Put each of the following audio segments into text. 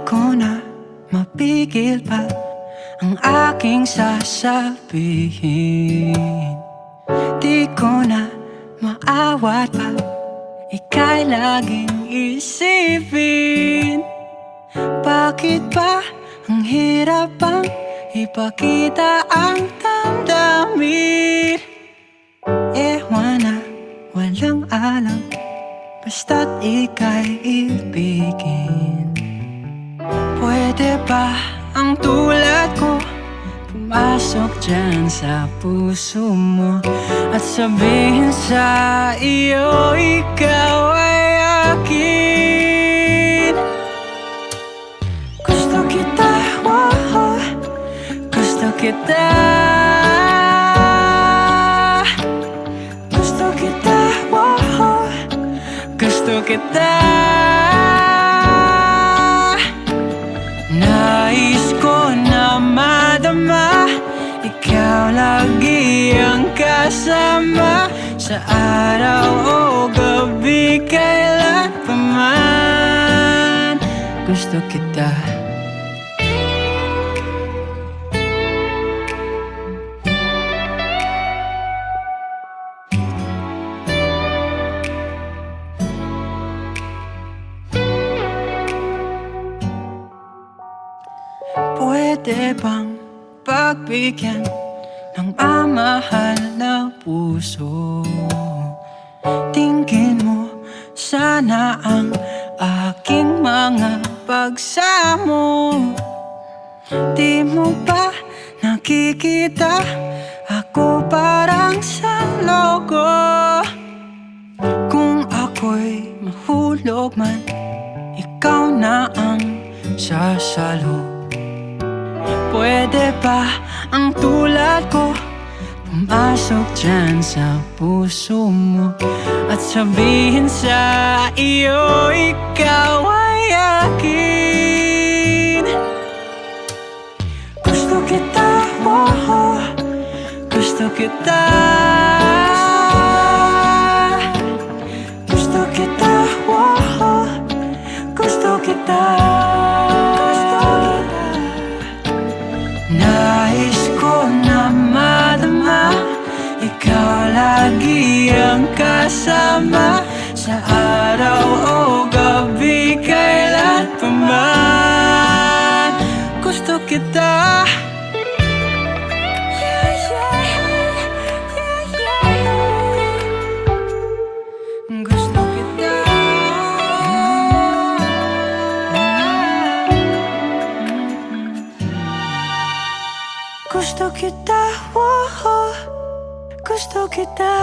ko na mapigil pa ang aking sasabihin. Di ko na maawat pa, ika'y laging isipin. Bakit ba ang hirap bang ipakita ang damdamin? Ewan na, walang alam, basta't ika'y ibigin. Pwede ba ang tulad ko pumasok dyan sa puso mo at sabihin sa iyo, ikaw ay akin? Gusto kita, oh, gusto kita. Gusto kita, oh, gusto kita. Nais ko na madama, ikaw lagi ang kasama sa araw o gabi, kailan pa man. Gusto kita. Pwede bang pagbigyan ng mamahal na puso? Tingin mo sana ang aking mga pagsamo. Di mo ba nakikita ako parang sa logo? Kung ako'y mahulog man, ikaw na ang sasalo. Pwede ba ang tulad ko pumasok dyan sa puso mo at sabihin sa iyo, ikaw ay akin? Gusto kita, oh, gusto kita. Gusto kita, oh, gusto kita. Nais ko na madama, ikaw lagi ang kasama sa araw o gabi, kailan pa man. Gusto kita. Gusto kita. Gusto kita, oh, gusto kita.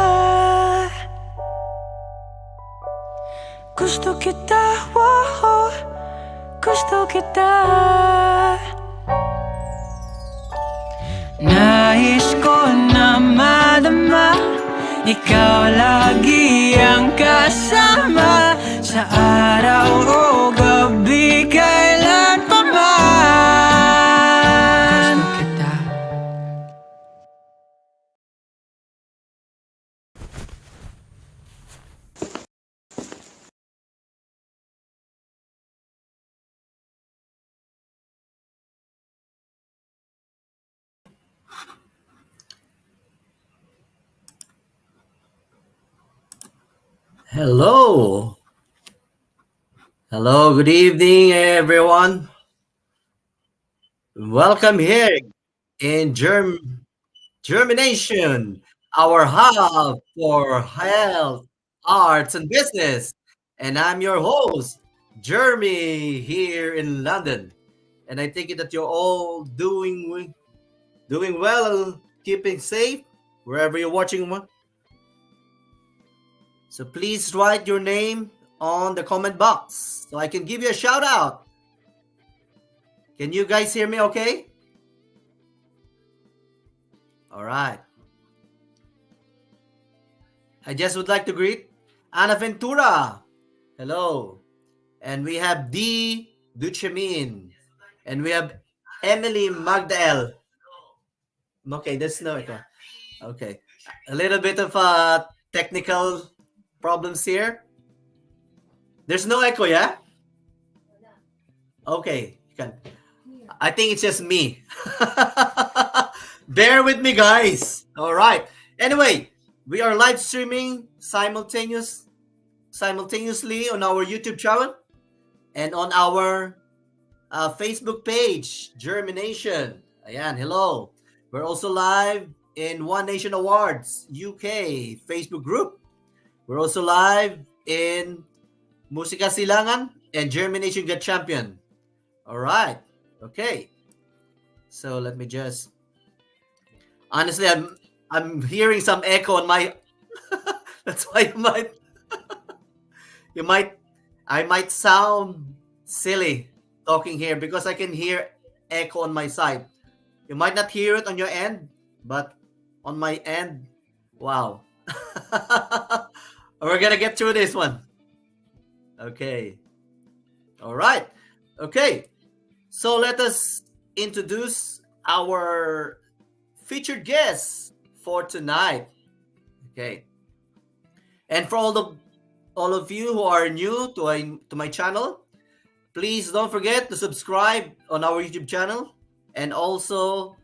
Gusto kita, oh, gusto kita. Nais ko na madama, ikaw lagi ang kasama sa araw o gabi, kailan pa man. Gusto kita. Hello. Hello, good evening, everyone. Welcome here in JhermiNATION, our hub for health, arts, and business. And I'm your host, Jeremy, here in London. And I think that you're all doing well, keeping safe wherever you're watching. So please write your name on the comment box so I can give you a shout out. Can you guys hear me okay? All right. I just would like to greet Ana Ventura. Hello. And we have D. Duchemin. And we have Emily Magdael. Okay, that's no echo. Okay. A little bit of technical problems here. There's no echo, yeah? Okay, you can. I think it's just me. Bear with me, guys. All right. Anyway, we are live streaming simultaneously on our YouTube channel and on our Facebook page, JhermiNATION. Ayan, hello. We're also live in One Nation Awards UK Facebook group. We're also live in Musika Silangan and JhermiNATION Got Champion. All right. Okay. So let me just. Honestly, I'm hearing some echo on my. That's why you might I might sound silly talking here because I can hear echo on my side. You might not hear it on your end, but on my end, wow. We're gonna get through this one. Okay. All right. Okay. So let us introduce our featured guest for tonight. Okay. And for all of you who are new to my channel, please don't forget to subscribe on our YouTube channel and also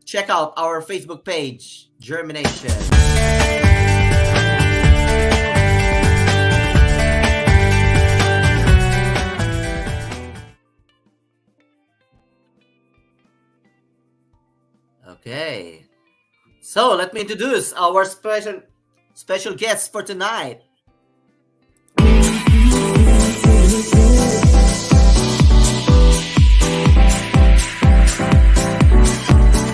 check out our Facebook page, JhermiNATION. Okay. So let me introduce our special guest for tonight.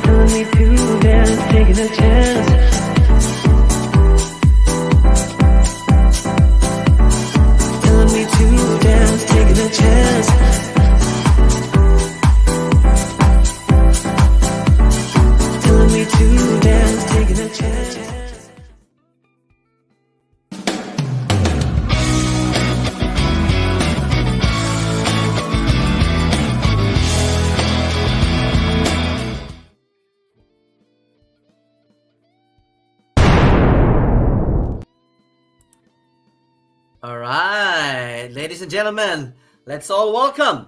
Telling me to dance, taking a chance. Telling me to dance, taking a chance. Telling me to dance, taking a chance. All right, ladies and gentlemen, let's all welcome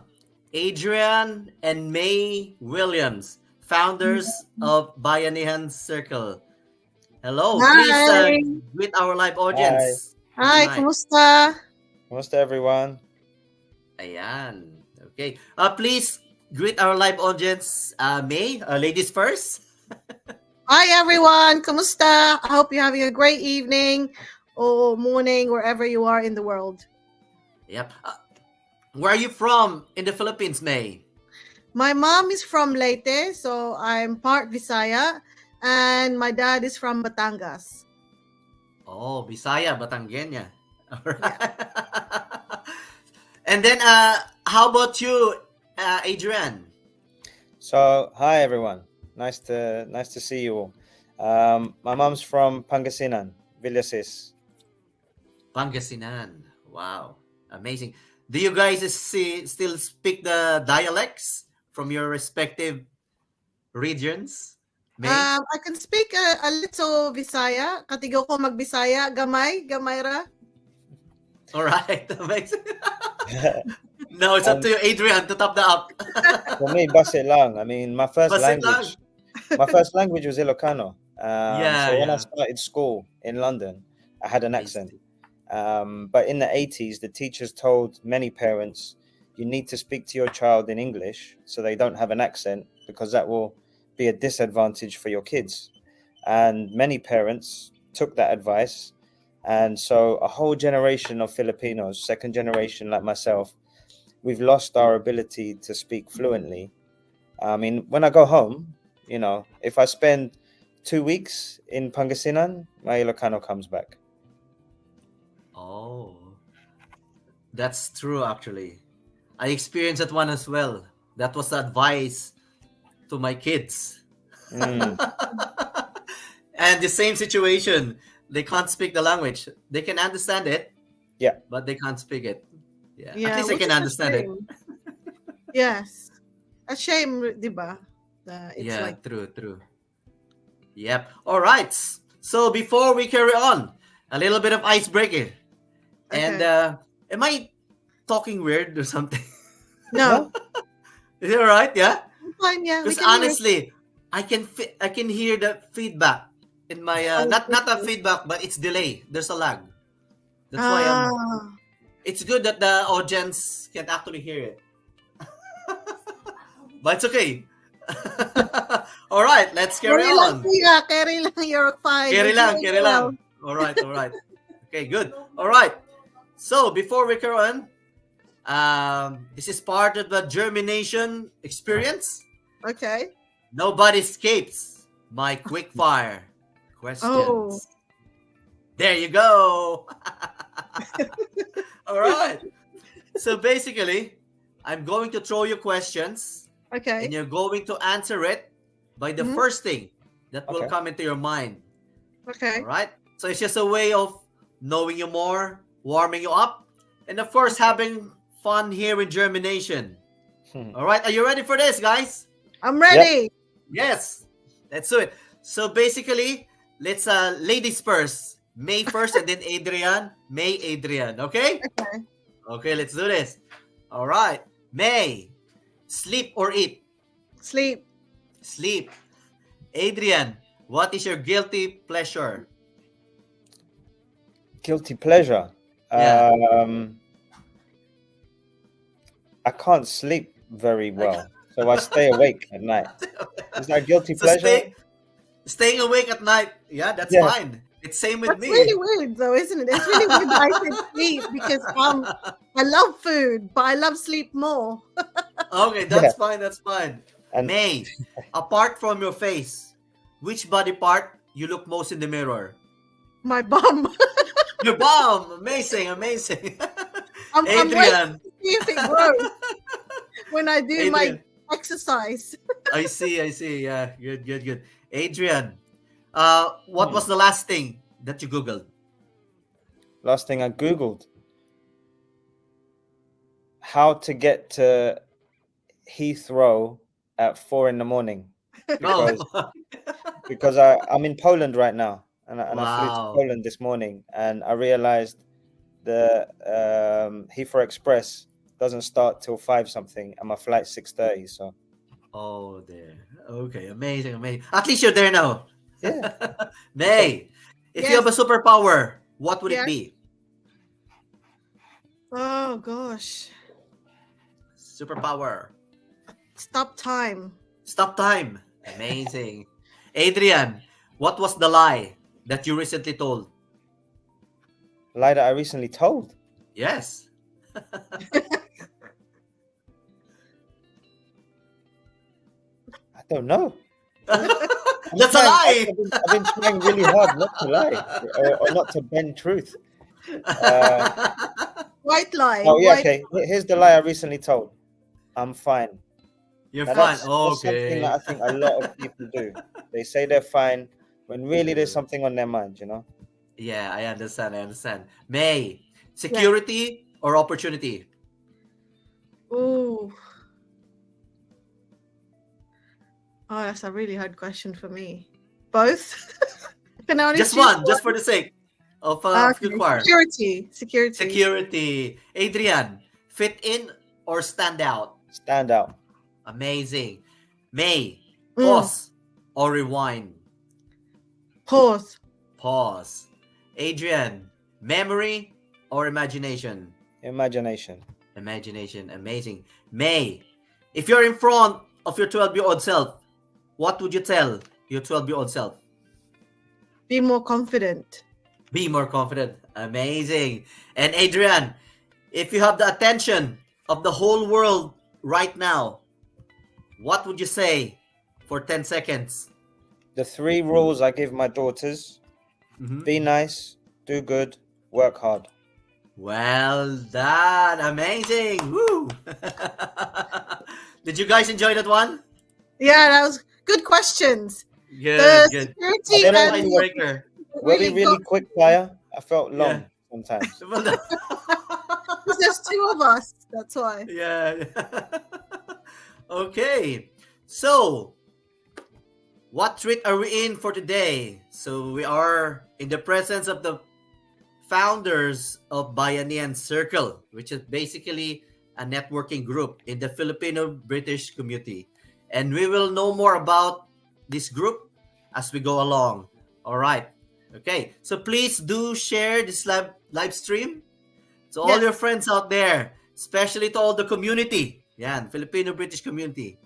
Adrian and May Williams, founders of Bayanihan Circle. Hello, please Hi. greet our live audience. Hi, tonight. kumusta? Kumusta everyone? Ayan. Okay. Please greet our live audience. May, ladies first. Hi, everyone. Kumusta? I hope you're having a great evening or morning, wherever you are in the world. Yep. Where are you from in the Philippines, May? My mom is from Leyte, so I'm part Visaya, and my dad is from Batangas. Oh, Bisaya, Batangueña. All right. And then, how about you, Adrian? So, hi everyone. Nice to see you all. My mom's from Pangasinan, Villasis. Pangasinan. Wow, amazing. Do you guys still speak the dialects from your respective regions? May? I can speak a little Visaya. Katigo ko mag-Bisaya. Gamay ra. All right, amazing. No, it's up to you, Adrian, to top that up. For me, base lang. I mean, my first Base language was Ilocano. So when I started school in London, I had an accent. But in the 80s, the teachers told many parents, you need to speak to your child in English so they don't have an accent, because that will be a disadvantage for your kids. And many parents took that advice. And so a whole generation of Filipinos, second generation like myself, we've lost our ability to speak fluently. I mean, when I go home, if I spend 2 weeks in Pangasinan, my Ilocano comes back. Oh, that's true, actually. I experienced that one as well. That was the advice to my kids. And the same situation. They can't speak the language. They can understand it. Yeah. But they can't speak it. Yeah. Yeah, At least they which can is a understand it. shame. Yes. A shame, diba? It's Yeah, like true. Yep. All right. So before we carry on, a little bit of icebreaker. And Okay. am I talking weird or something? No. Is it all right? Yeah. Fine, yeah. We Because can hear. honestly, I can hear the feedback in my not a feedback, but it's delay. There's a lag. That's why it's good that the audience can actually hear it. But it's okay. All right, let's carry on. Carry lang, you're fine. Carry You're lang, doing carry well. lang. All right. Okay, good. All right. So before we carry on, this is part of the JhermiNATION experience. Okay. Nobody escapes my quick fire questions. Oh. There you go. All right. So basically, I'm going to throw you questions, Okay. and you're going to answer it by the first thing that will Okay. come into your mind. Okay. All right. So it's just a way of knowing you more, warming you up, and of course having fun here in JhermiNATION. All right. Are you ready for this, guys? I'm ready. Yes. Let's do it. So basically, let's ladies first. May first, and then Adrian. May, Adrian. Okay. Okay. Okay. Let's do this. All right. May, sleep or eat? Sleep. Sleep. Adrian, what is your guilty pleasure? Guilty pleasure. Yeah. I can't sleep very well, so I stay awake at night. Is that guilty So pleasure? staying awake at night. Yeah, that's Yeah. fine. It's same with That's me. really weird, though, isn't it? It's really weird that I can sleep because I love food, but I love sleep more. Okay, that's fine. That's fine. And May, apart from your face, which body part you look most in the mirror? My bum. Your bum. Amazing, amazing. I'm waiting Adrian. to see if it grows when I do my Adrian. exercise. I see. Yeah, good. Adrian, what was the last thing that you Googled? last thing I Googled, how to get to Heathrow at 4 a.m. No. because I'm in Poland right now, and I flew to Wow. Poland this morning, and I realized the Heathrow Express doesn't start till 5 something, and my flight's 6:30. So Oh, there. Okay, amazing. At least you're there now. yeah, May, if you have a superpower, what would it Yes. be? Oh gosh. Superpower. Stop time. Stop time. Amazing. Adrian, what was the lie that you recently told? lie that I recently told. Yes. I don't know. That's a lie. I've been trying really hard not to lie or not to bend truth. White lie. Oh yeah, White- okay. Here's the lie I recently told. I'm fine. You're Now, fine. that's something Okay. that I think a lot of people do. They say they're fine when really there's something on their mind, you know? Yeah, I understand. May, security or opportunity? Ooh. Oh, that's a really hard question for me. Both. Can I only Just choose one, just for the sake of Okay, good choir. Security. Security. Adrian, fit in or stand out? Stand out. Amazing. May, Mm. pause or rewind? Pause. Pause. Adrian, memory or imagination? Imagination. Imagination. Amazing. May, if you're in front of your 12-year-old self, what would you tell your 12-year-old self? Be more confident. Be more confident. Amazing. And Adrian, if you have the attention of the whole world right now, what would you say for 10 seconds? The 3 rules I give my daughters: Mhm. be nice, do good, work hard. Well done. Amazing. Woo. Did you guys enjoy that one? Yeah, that was good questions. Good, The good. security Are they and Icebreaker. Were they really got- quick fire? I felt long Yeah. sometimes. because there's 2 of us. That's why. Yeah. Okay. So, what treat are we in for today? So, we are in the presence of the founders of Bayanihan Circle, which is basically a networking group in the Filipino-British community. And we will know more about this group as we go along. All right. Okay. So please do share this live stream to all your friends out there, especially to all the community. Yan, Filipino-British community.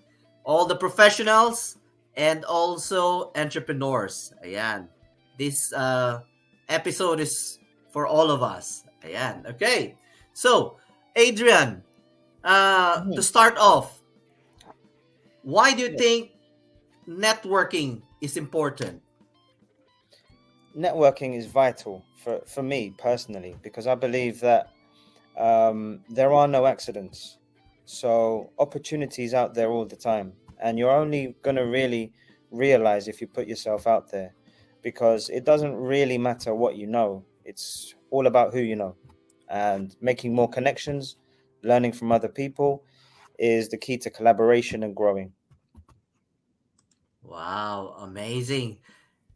All the professionals and also entrepreneurs. Ayan. This episode is for all of us. Ayan. Okay. So, Adrian, to start off, why do you think networking is important? Networking is vital for me personally, because I believe that there are no accidents. So opportunities out there all the time, and you're only going to really realize if you put yourself out there, because it doesn't really matter what you know. It's all about who you know, and making more connections, learning from other people is the key to collaboration and growing. Wow, amazing.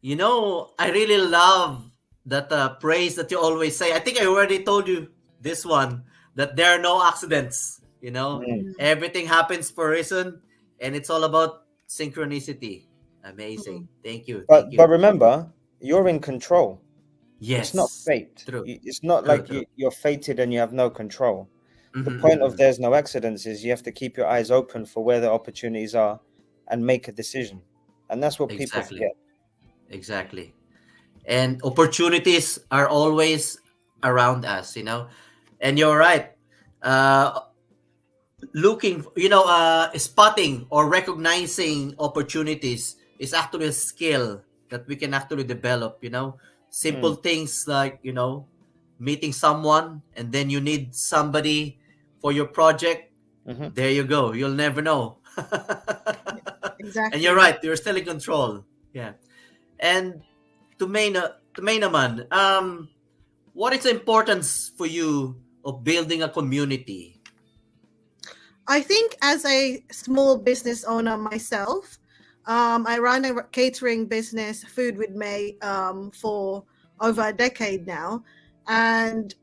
You know, I really love that praise that you always say. I think I already told you this one, that there are no accidents. You know, everything happens for a reason, and it's all about synchronicity. Amazing. Thank you. But remember, you're in control. Yes. It's not fate. True. It's not True, like true. you're fated and you have no control. The point of there's no accidents is you have to keep your eyes open for where the opportunities are and make a decision. And that's what people forget. Exactly. And opportunities are always around us, you know. And you're right. Spotting or recognizing opportunities is actually a skill that we can actually develop, you know. Simple things like, you know, meeting someone and then you need somebody for your project. There you go. You'll never know. Exactly. And you're right. You're still in control. Yeah. And to naman, what is the importance for you of building a community? I think as a small business owner myself, I run a catering business, Food with May, for over a decade now. And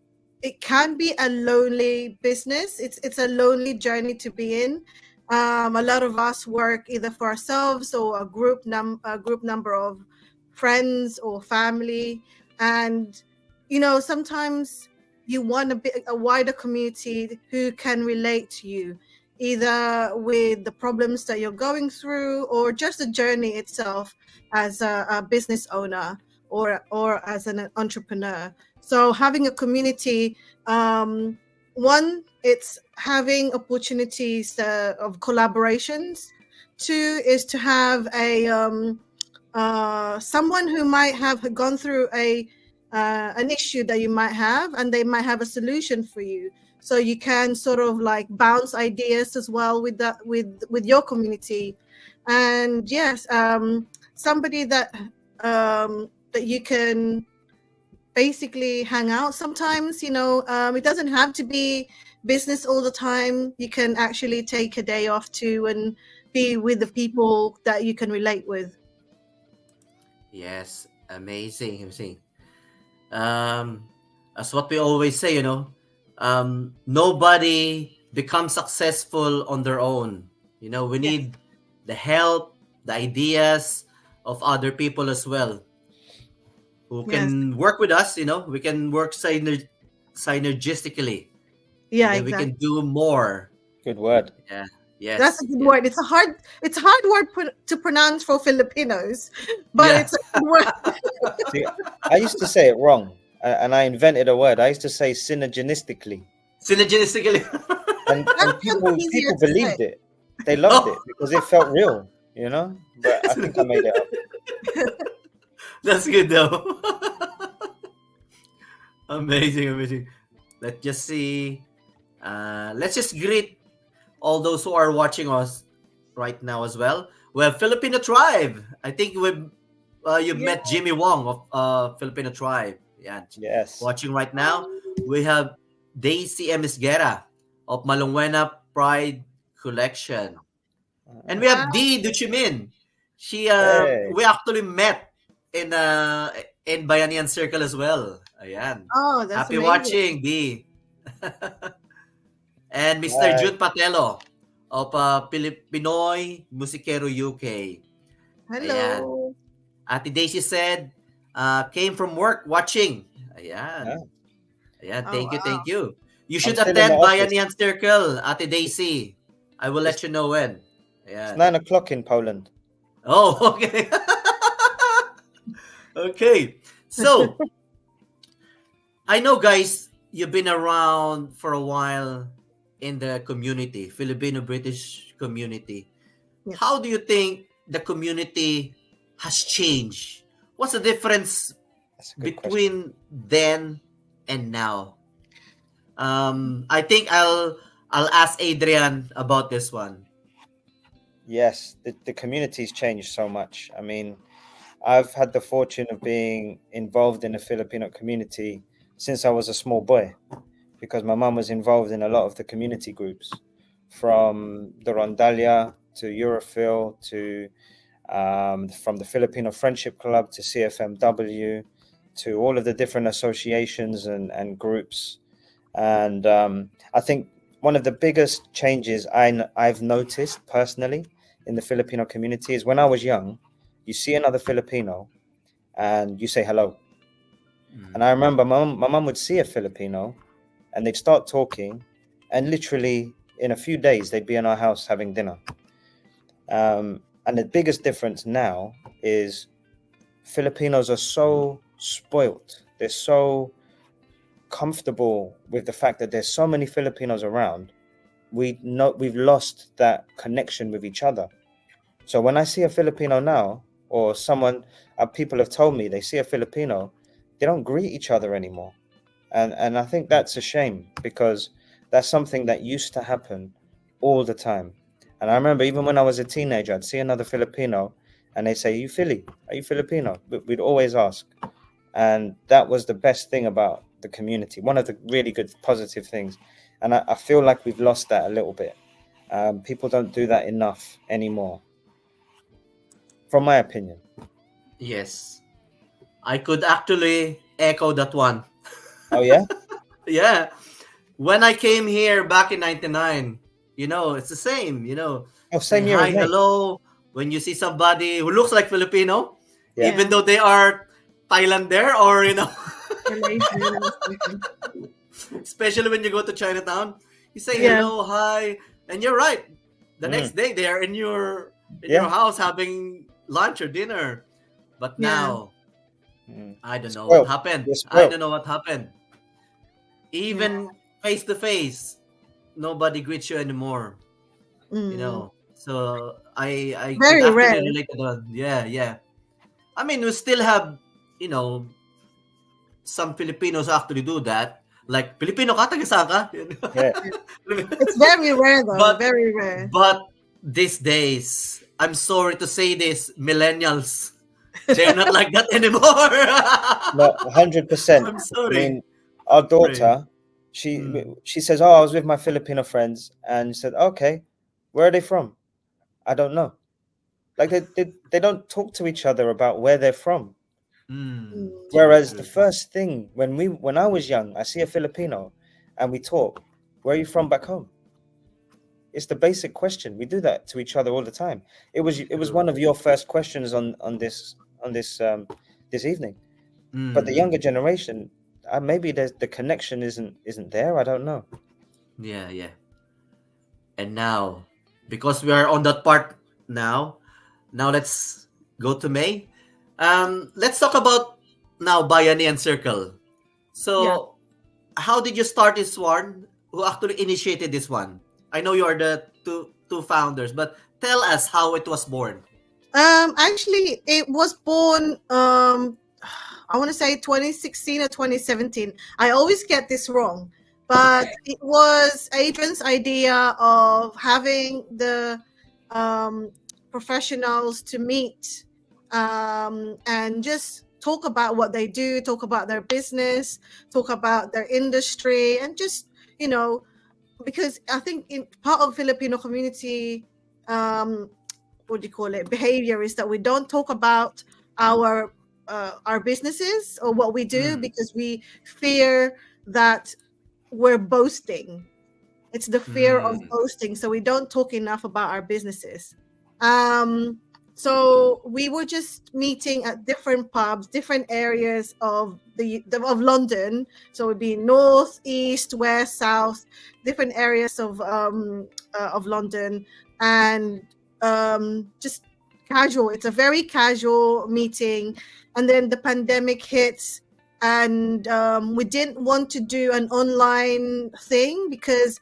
it can be a lonely business. It's a lonely journey to be in. A lot of us work either for ourselves or a group number of friends or family. And, you know, sometimes you want a wider community who can relate to you, either with the problems that you're going through or just the journey itself as a business owner or as an entrepreneur. So having a community, one, it's having opportunities of collaborations. Two is to have a someone who might have gone through an issue that you might have, and they might have a solution for you. So you can sort of like bounce ideas as well with that with your community. And yes, somebody that you can basically hang out sometimes, you know. It doesn't have to be business all the time. You can actually take a day off too and be with the people that you can relate with. Yes, amazing. As what we always say, you know, nobody becomes successful on their own. You know, we need the help, the ideas of other people as well, who can work with us. You know, we can work synergistically. Yeah, exactly. We can do more. Good word. Yeah. Yes. That's a good word. It's a hard word to pronounce for Filipinos, but it's a good word. See, I used to say it wrong, and I invented a word. I used to say synergistically. Synergistically. and people believed it. They loved it because it felt real, you know. But I think I made it up. That's good though. Amazing. Let's just see. Let's just greet all those who are watching us right now as well. We have Filipino Tribe. I think you've met Jimmy Wong of Filipino Tribe. Yeah. Yes. Watching right now. We have Daisy Emisguera of Malungwena Pride Collection. And we have D. Duchimin. She we actually met in Bayanihan Circle as well. Ayan. Oh, that's Happy amazing. watching, D. And Mr. Jun Patelo of Pinoy Musikero UK. Ayan. Hello. Ate Daisy said, came from work watching. Ayan. Ayan, Oh, thank you, thank you. You should still in the attend office. Bayanihan Circle, Ate Daisy. I will let you know when. It's Ayan. 9 o'clock in Poland. Oh, okay. Okay. So, I know, guys, you've been around for a while in the community, Filipino-British community. Yes. How do you think the community has changed? What's the difference That's a good between then and now? I think I'll ask Adrian about this one. Yes, the community's changed so much. I mean, I've had the fortune of being involved in the Filipino community since I was a small boy, because my mum was involved in a lot of the community groups, from the Rondalia to Eurofil to from the Filipino Friendship Club to CFMW to all of the different associations and groups. And I think one of the biggest changes I've noticed personally in the Filipino community is when I was young, you see another Filipino and you say hello. And I remember my mum would see a Filipino and they'd start talking, and literally in a few days they'd be in our house having dinner. And the biggest difference now is Filipinos are so spoilt. They're so comfortable with the fact that there's so many Filipinos around. We've lost that connection with each other. So when I see a Filipino now, or someone, people have told me they see a Filipino, they don't greet each other anymore. And I think that's a shame, because that's something that used to happen all the time. And I remember even when I was a teenager, I'd see another Filipino and they'd say, "Are you Philly? Are you Filipino?" But we'd always ask. And that was the best thing about the community, one of the really good positive things. And I feel like we've lost that a little bit. People don't do that enough anymore, from my opinion. Yes. I could actually echo that one. Oh, yeah? Yeah. When I came here back in 99, it's the same, Oh, Say same year hi, as me. hello. When you see somebody who looks like Filipino, Yeah. even though they are Thailander or, Malaysian. especially when you go to Chinatown, you say Yeah. hello, hi, and you're right. The next day they are in your Yeah. house having lunch or dinner. But Yeah. now, Mm. I don't know Spoiled. what happened. You're I spoiled. don't know what happened. Even face to face, nobody greets you anymore. Mm. So I Very could rare. actually relate to that. Yeah. I mean, we still have, some Filipinos actually do that. Like, Filipino ka, taga saan ka? Yeah. It's very rare though. But- very rare. But these days, I'm sorry to say this, millennials, they're not like that anymore. No, 100%. I'm I sorry. mean, our daughter, she says, "Oh, I was with my Filipino friends," and said, "Okay, where are they from?" I don't know. Like they don't talk to each other about where they're from. Mm. Whereas the first thing when I was young, I see a Filipino, and we talk. Where are you from back home? It's the basic question. We do that to each other all the time. It was one of your first questions on this this evening. But the younger generation, maybe the connection isn't there. I don't know. Yeah. And now, because we are on that part now let's go to May. Let's talk about now Bayanihan Circle. So, how did you start this one? Who actually initiated this one? I know you are the two founders, but tell us how it was born. Actually, it was born. I want to say 2016 or 2017. I always get this wrong, but it was Adrian's idea of having the professionals to meet and just talk about what they do, talk about their business, talk about their industry, and just because I think in part of Filipino community, what do you call it? Behavior is that we don't talk about our businesses or what we do because we fear that we're boasting. It's the fear of boasting. So we don't talk enough about our businesses. So we were just meeting at different pubs, different areas of of London. So it would be north, east, west, south, different areas of London, and just casual. It's a very casual meeting, and then the pandemic hits, and we didn't want to do an online thing because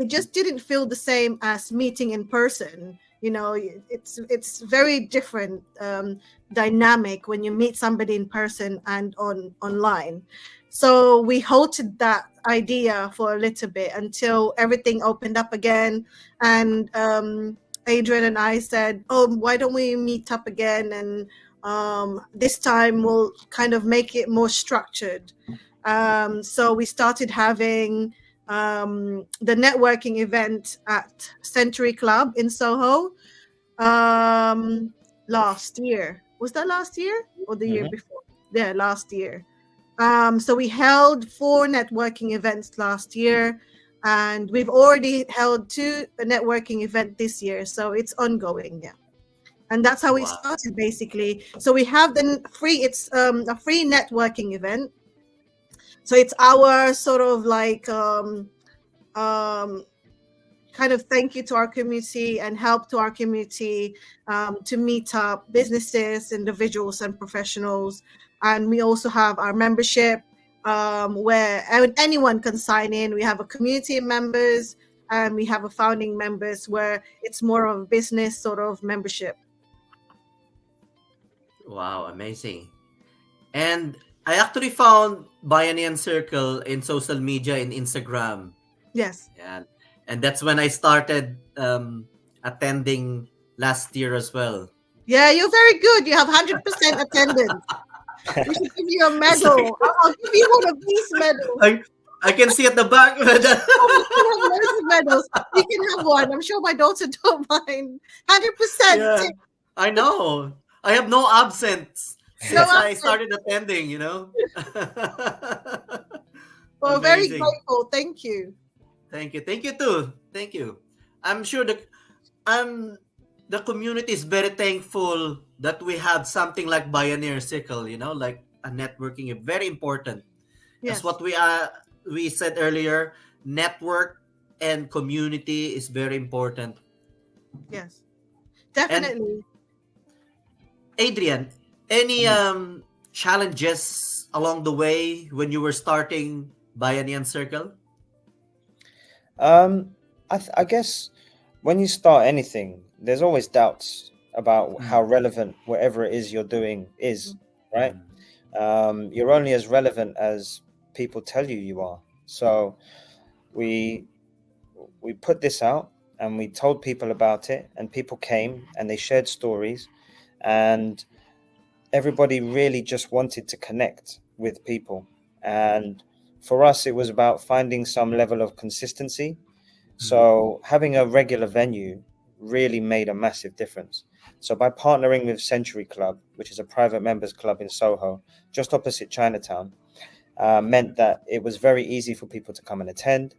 it just didn't feel the same as meeting in person. You know, it's very different dynamic when you meet somebody in person and online. So we halted that idea for a little bit until everything opened up again, and Adrian and I said, oh, why don't we meet up again, and this time we'll kind of make it more structured. So we started having the networking event at Century Club in Soho last year. Was that last year or the year before? Yeah, last year. So we held 4 networking events last year, and we've already held 2 networking events this year. So it's ongoing, yeah. And that's how we started, basically. So we have it's a free networking event. So it's our sort of like kind of thank you to our community and help to our community to meet up businesses, individuals, and professionals. And we also have our membership where anyone can sign in. We have a community members and we have a founding members where it's more of a business sort of membership. Wow, amazing. And I actually found Bayanihan Circle in social media, in Instagram. Yes. And that's when I started attending last year as well. Yeah, you're very good. You have 100% attendance. We should give you a medal. I'll give you one of these medals. I can see at the back. You can have loads of medals. You can have one. I'm sure my daughter don't mind. 100%. Yeah, I know. I have no absence since I started attending, you know. Well, very grateful. Thank you. Thank you. Thank you too. Thank you. I'm sure the community is very thankful that we have something like Bayanihan Circle, you know, like a networking, very important. Yes. That's what we said earlier. Network and community is very important. Yes, definitely. And Adrian, any challenges along the way when you were starting Bayanihan Circle? I guess when you start anything, there's always doubts about how relevant whatever it is you're doing is, right? You're only as relevant as people tell you are. So we put this out and we told people about it, and people came and they shared stories, and everybody really just wanted to connect with people. And for us, it was about finding some level of consistency. So having a regular venue really made a massive difference. So by partnering with Century Club, which is a private members club in Soho, just opposite Chinatown, meant that it was very easy for people to come and attend.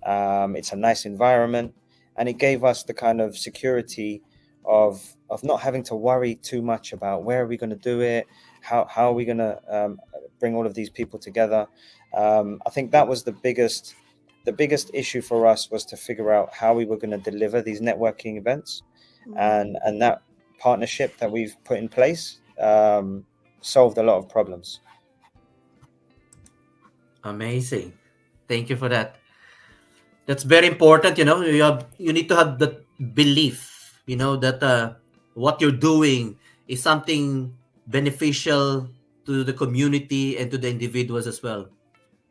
It's a nice environment, and it gave us the kind of security of not having to worry too much about where are we going to do it, how are we going to bring all of these people together. I think that was the biggest issue for us, was to figure out how we were going to deliver these networking events, and that partnership that we've put in place solved a lot of problems. Amazing. Thank you for that. That's very important. You know, you need to have the belief, you know, that what you're doing is something beneficial to the community and to the individuals as well.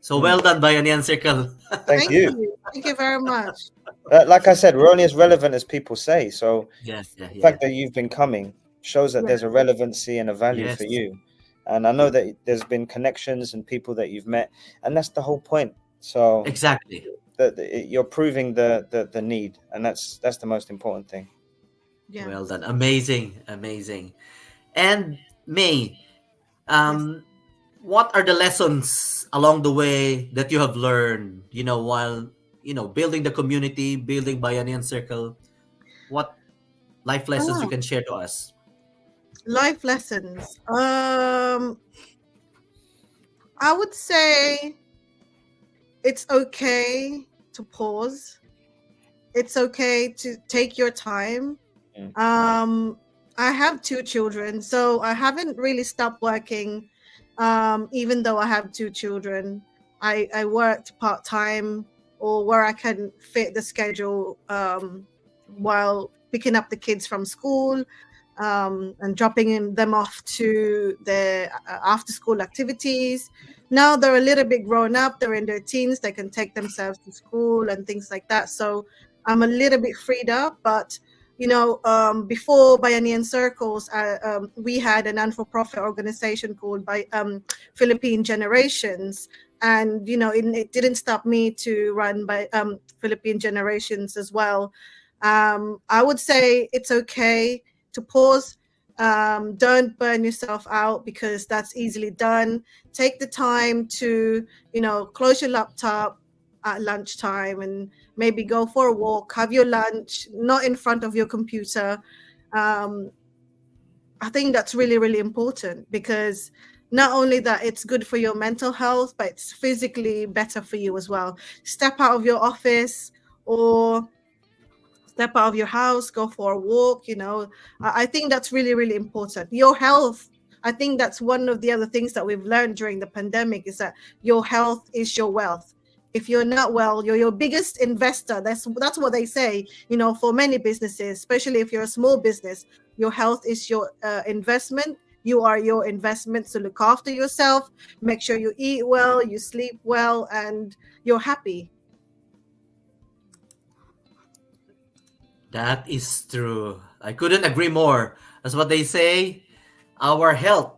So well done, Bayanihan Circle. Thank you. Thank you very much. Like I said, we're only as relevant as people say. So the fact that you've been coming shows that there's a relevancy and a value for you. And I know that there's been connections and people that you've met, and that's the whole point. So exactly, you're proving the need, and that's the most important thing. Yeah. Well done. Amazing. And May, what are the lessons along the way that you have learned, you know, while building the community, building Bayanihan Circle, what life lessons you Oh, can share to us? life lessons. I would say it's okay to pause. It's okay to take your time. I have 2 children, so I haven't really stopped working. Even though I have 2 children, I worked part time or where I can fit the schedule while picking up the kids from school and dropping them off to their after school activities. Now they're a little bit grown up, they're in their teens, they can take themselves to school and things like that. So I'm a little bit freed up. But before Bayanihan Circles, we had a non-for-profit organization called Philippine Generations, and it didn't stop me to run by Philippine Generations as well. I would say it's okay to pause. Don't burn yourself out because that's easily done. Take the time to close your laptop at lunchtime and maybe go for a walk, have your lunch, not in front of your computer. I think that's really, really important, because not only that it's good for your mental health, but it's physically better for you as well. Step out of your office or step out of your house, go for a walk. I think that's really, really important. Your health, I think that's one of the other things that we've learned during the pandemic, is that your health is your wealth. If you're not well, you're your biggest investor. That's what they say, for many businesses, especially if you're a small business. Your health is your investment. You are your investment. So look after yourself, make sure you eat well, you sleep well, and you're happy. That is true. I couldn't agree more. That's what they say. Our health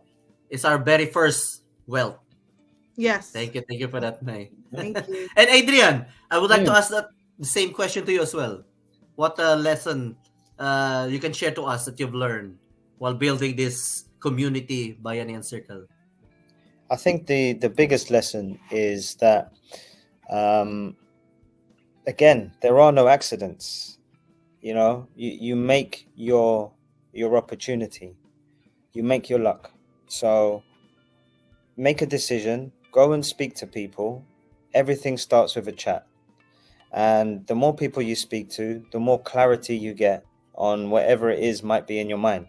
is our very first wealth. Yes. Thank you for that, May. Thank you. And Adrian, I would like to ask the same question to you as well. What lesson you can share to us that you've learned while building this community Bayanihan Circle? I think the biggest lesson is that, again, there are no accidents. You make your opportunity, you make your luck. So make a decision, go and speak to people. Everything starts with a chat. And the more people you speak to, the more clarity you get on whatever it is might be in your mind.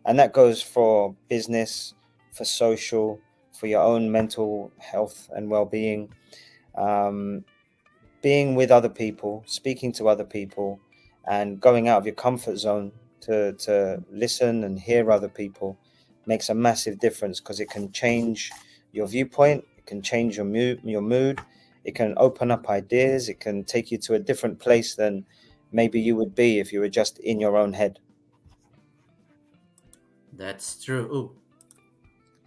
And that goes for business, for social, for your own mental health and well-being. Being with other people, speaking to other people, and going out of your comfort zone to listen and hear other people makes a massive difference, because it can change your viewpoint, it can change your mood, it can open up ideas, it can take you to a different place than maybe you would be if you were just in your own head. That's true. Ooh.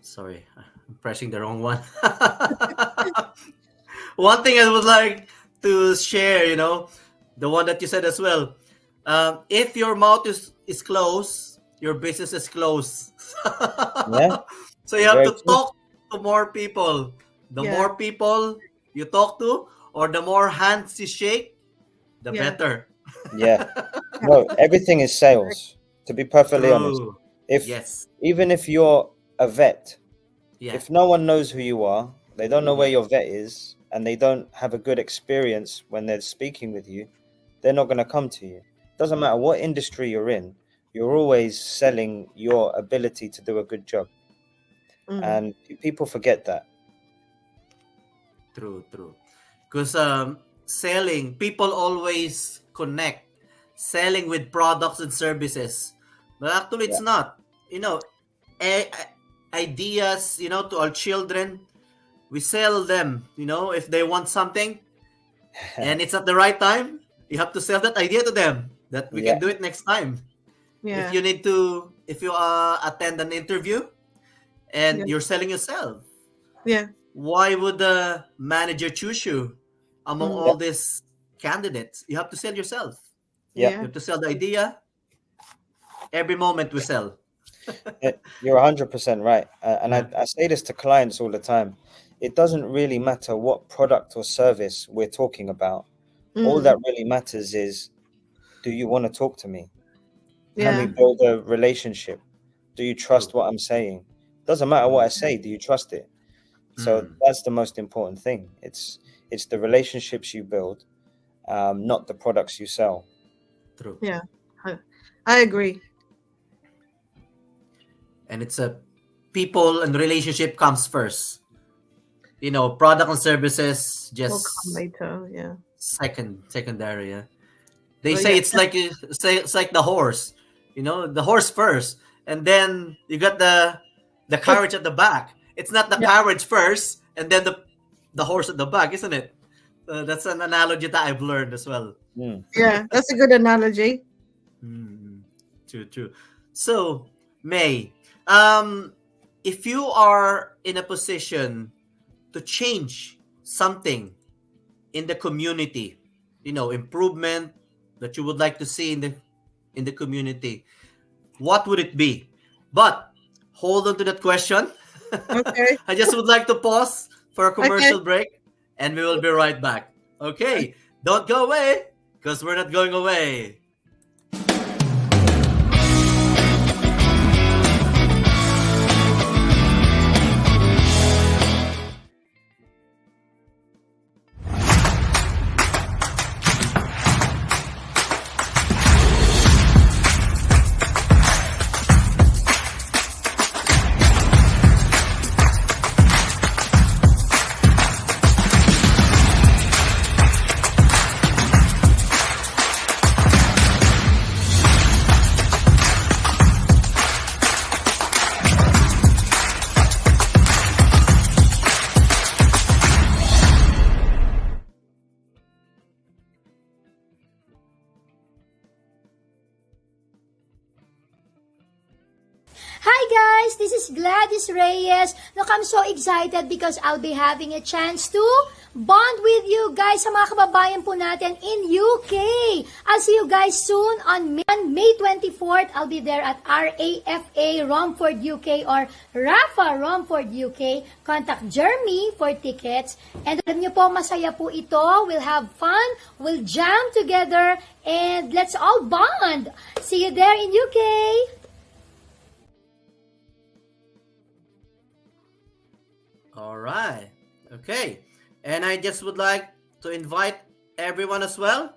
Sorry, I'm pressing the wrong one. One thing I would like to share, the one that you said as well. If your mouth is closed, your business is closed. Yeah. So you have Very to true. talk to more people. The more people you talk to, or the more hands you shake, the better. Yeah. No, everything is sales, to be perfectly honest. True. If even if you're a vet, if no one knows who you are, they don't know where your vet is, and they don't have a good experience when they're speaking with you, they're not going to come to you. Doesn't matter what industry you're in, you're always selling your ability to do a good job. And people forget that. True. Because selling, people always connect selling with products and services. But actually, it's not. Ideas, to our children, we sell them, if they want something and it's at the right time, you have to sell that idea to them that we can do it next time. If you need to, if you attend an interview and you're selling yourself, why would the manager choose you among all these candidates? You have to sell yourself. You have to sell the idea. Every moment we sell. You're 100% right. And I say this to clients all the time. It doesn't really matter what product or service we're talking about. All that really matters is, do you want to talk to me? Can we Yeah. build a relationship? Do you trust what I'm saying? Doesn't matter what I say. Do you trust it? So that's the most important thing. It's the relationships you build, not the products you sell. True. Yeah. I agree. And it's a people and relationship comes first. You know, product and services We'll just come later. Yeah. secondary. Yeah. They Oh, say yeah. it's like the horse. You know, the horse first, and then you got the carriage at the back. It's not the carriage first, and then the horse at the back, isn't it? That's an analogy that I've learned as well. Yeah, that's a good analogy. True. So, May, if you are in a position to change something in the community, you know, improvement that you would like to see in the community, what would it be? But hold on to that question. Okay. I just would like to pause for a commercial break, and we will be right back. Okay, don't go away, because we're not going away. Hi guys, this is Gladys Reyes. Look, I'm so excited because I'll be having a chance to bond with you guys sa mga kababayan po natin in UK. I'll see you guys soon on May 24th. I'll be there at RAFA Romford UK or Rafa Romford UK. Contact Jeremy for tickets. And alam niyo po, masaya po ito. We'll have fun. We'll jam together. And let's all bond. See you there in UK. All right. Okay. And I just would like to invite everyone as well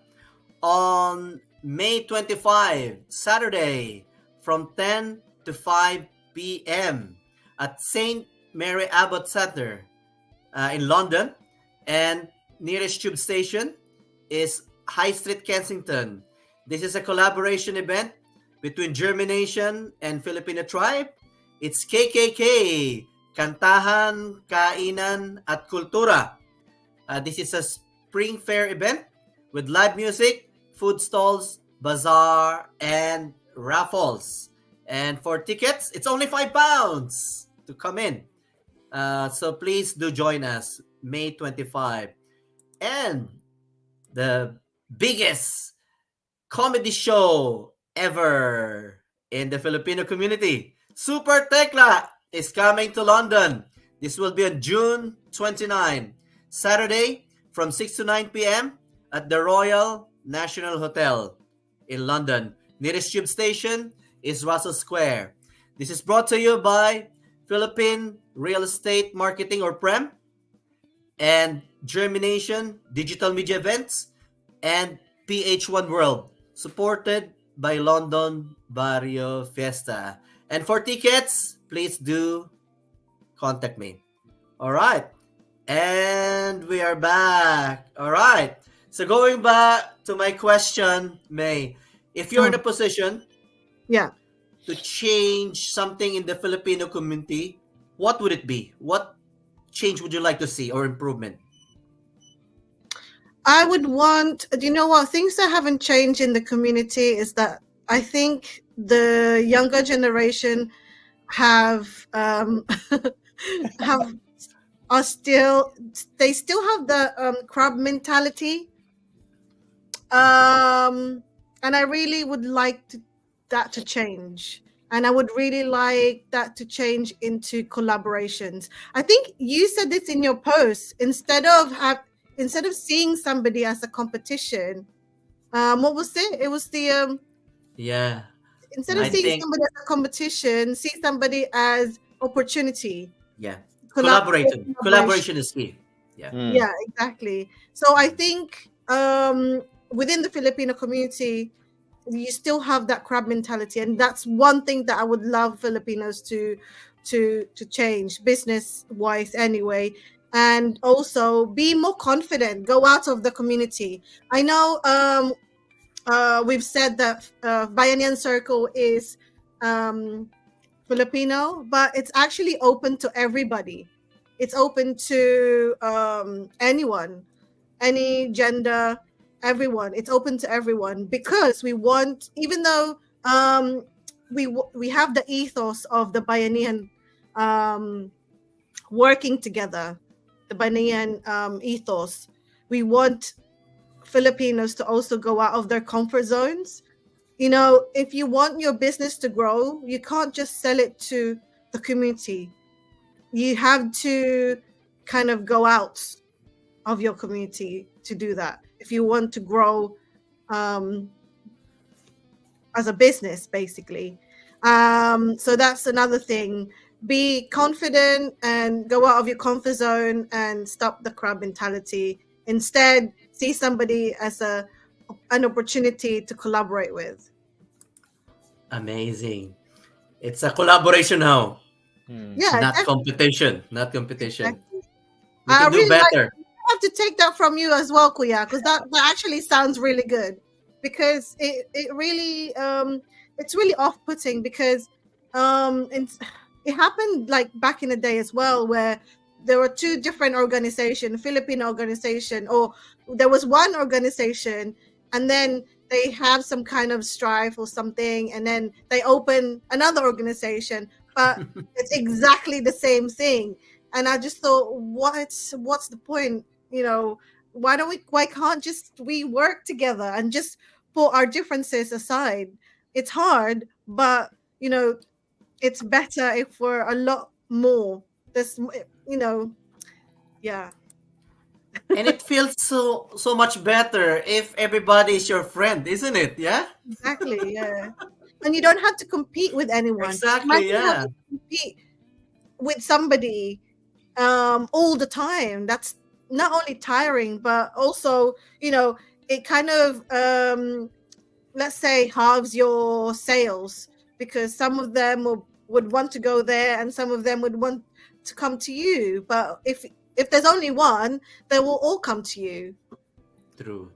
on May 25, Saturday, from 10 to 5 p.m. at St. Mary Abbot Center in London. And nearest tube station is High Street, Kensington. This is a collaboration event between JhermiNATION and Filipino Tribe. It's KKK. Kantahan, Kainan, at Kultura. This is a spring fair event with live music, food stalls, bazaar, and raffles. And for tickets, it's only £5 to come in. So please do join us, May 25. And the biggest comedy show ever in the Filipino community, Super Tekla, is coming to London. This will be on June 29, Saturday from 6 to 9 p.m. at the Royal National Hotel in London. Nearest tube station is Russell Square. This is brought to you by Philippine Real Estate Marketing or PREM and JhermiNATION Digital Media Events and PH1 World, supported by London Barrio Fiesta. And for tickets, please do contact me. All right. And we are back. All right. So going back to my question, May, if you're in a position to change something in the Filipino community, what would it be? What change would you like to see or improvement? I would want, you know what, things that haven't changed in the community is that I think the younger generation they still have the crab mentality, and I really would like that to change, and I would really like that to change into collaborations. I think you said this in your post. Instead instead of seeing somebody as a competition, what was it? It was the Yeah. instead of I seeing think, somebody as a competition, see somebody as opportunity. yeah. Collaboration. Collaboration is key. Yeah. Yeah, exactly. So I think within the Filipino community, you still have that crab mentality, and that's one thing that I would love Filipinos to change, business wise anyway, and also be more confident, go out of the community. I know we've said that Bayanihan Circle is Filipino, but it's actually open to everybody. It's open to anyone, any gender, everyone. It's open to everyone because we want, even though we have the ethos of the Bayanihan working together, the Bayanihan ethos. We want Filipinos to also go out of their comfort zones. You know, if you want your business to grow, you can't just sell it to the community. You have to kind of go out of your community to do that if you want to grow as a business, basically. So that's another thing. Be confident and go out of your comfort zone and stop the crab mentality. Instead, see somebody as an opportunity to collaborate with. Amazing. It's a collaboration now. Yeah, Not competition. Not competition. exactly. We can do really better. I have to take that from you as well, Kuya, because that actually sounds really good. Because it really it's really off-putting because it happened like back in the day as well, where there were two different organizations, Filipino organization, or there was one organization, and then they have some kind of strife or something, and then they open another organization, but it's exactly the same thing. And I just thought, what's the point? You know, why can't just we work together and just put our differences aside? It's hard, but you know, it's better if we're a lot more. There's, you know, yeah. And it feels so much better if everybody is your friend, isn't it? Yeah? Exactly, yeah. And you don't have to compete with anyone. Exactly, Imagine yeah. having to compete with somebody all the time. That's not only tiring, but also, you know, it kind of let's say halves your sales, because some of them would want to go there and some of them would want to come to you. But if there's only one, they will all come to you. True.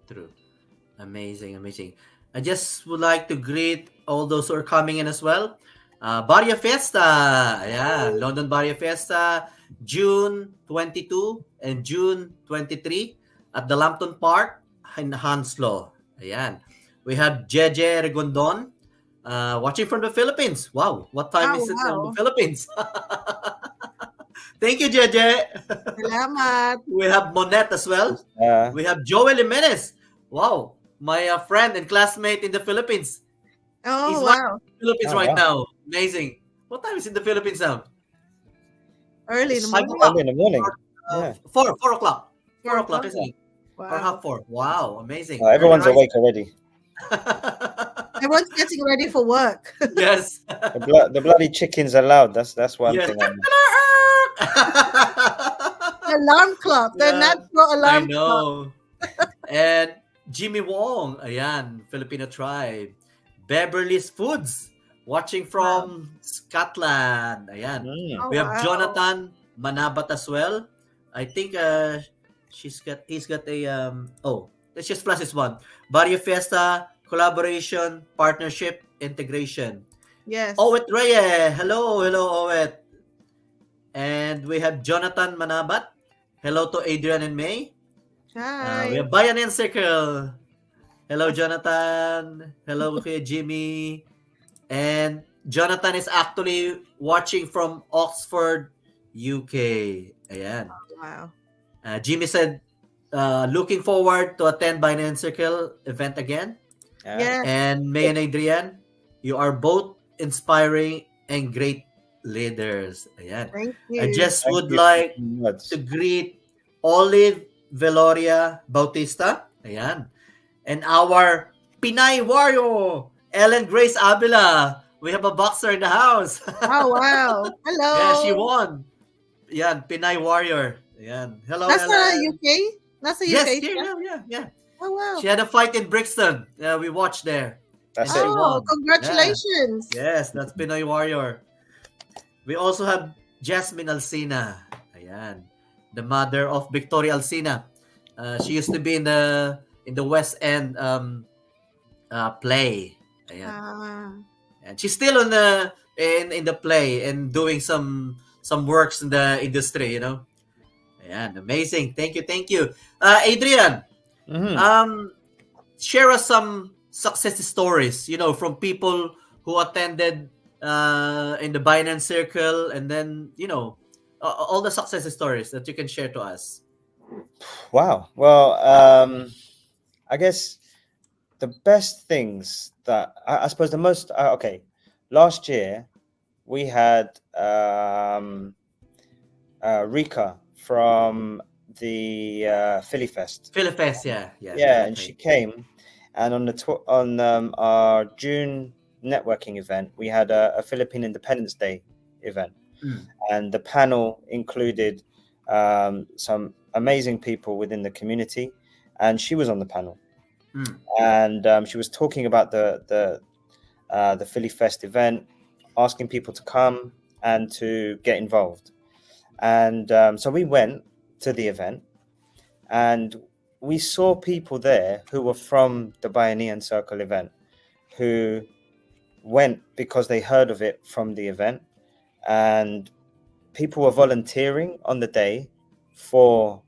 Amazing. I just would like to greet all those who are coming in as well. Barrio Fiesta. Yeah, London Barrio Fiesta, June 22 and June 23 at the Lambton Park in Hanslow. Ayan. We have Jeje Regondon watching from the Philippines. Wow, what time is it in the Philippines? Thank you, Jeje. Salamat. We have Monette as well. We have Joel Jimenez. Wow, my friend and classmate in the Philippines. Oh, He's wow. in the Philippines right now. Amazing. What time is it in the Philippines now? Early in the 5 morning. o'clock. Early in the morning. Uh, Yeah. 4 o'clock. 4 4 o'clock, o'clock. isn't it? Wow. Or half 4. Wow, amazing. Everyone's Very awake already. nice. Everyone's getting ready for work. Yes. The bloody chickens are loud. That's one Yes. thing. Alarm clock. The Yeah, natural I alarm clock. know. And Jimmy Wong, ayan, Filipino tribe. Beverly's Foods, watching from Scotland. Ayan. Oh, We have wow. Jonathan Manabat as well. I think he's got a let's just plus this one. Barrio Fiesta, collaboration, partnership, integration. Yes. Owet Reyes. Hello, Owet. And we have Jonathan Manabat. Hello to Adrian and May. Hi. We have Bayanihan Circle. Hello, Jonathan. Hello, Kuya Jimmy. And Jonathan is actually watching from Oxford, UK. Ayan. Wow. Jimmy said, looking forward to attend Bayanihan Circle event again. Yes. And May and Adrian, you are both inspiring and great leaders. Ayan. Thank you. I just Thank would you. like Words. to greet Olive Veloria Bautista. Ayan. And our Pinay Warrior, Ellen Grace Abila. We have a boxer in the house. Oh, wow. Hello. Yeah, she won. Yan, Pinay Warrior. Yan. Hello, That's Ellen. UK? That's a Yes, UK? yeah. Oh, wow. She had a fight in Brixton. Yeah, we watched there. That's And it. she won. Congratulations. Yeah. Yes, that's Pinoy Warrior. We also have Jasmine Alcina. Ayan. The mother of Victoria Alcina. She used to be in the West End play. Ayan. And she's still on in the play and doing some works in the industry, Ayan, amazing. Thank you. Adrian, share us some success stories, from people who attended in the Bayanihan circle, and then, all the success stories that you can share to us. Wow. Well, I guess the best things that I suppose the most last year we had Rika from the Philly Fest. Yeah, And she came, and on our June networking event, we had a Philippine Independence Day event, and the panel included some amazing people within the community, and she was on the panel. And she was talking about the Philly Fest event, asking people to come and to get involved. And so we went to the event, and we saw people there who were from the Bayanihan Circle event, who went because they heard of it from the event, and people were volunteering on the day for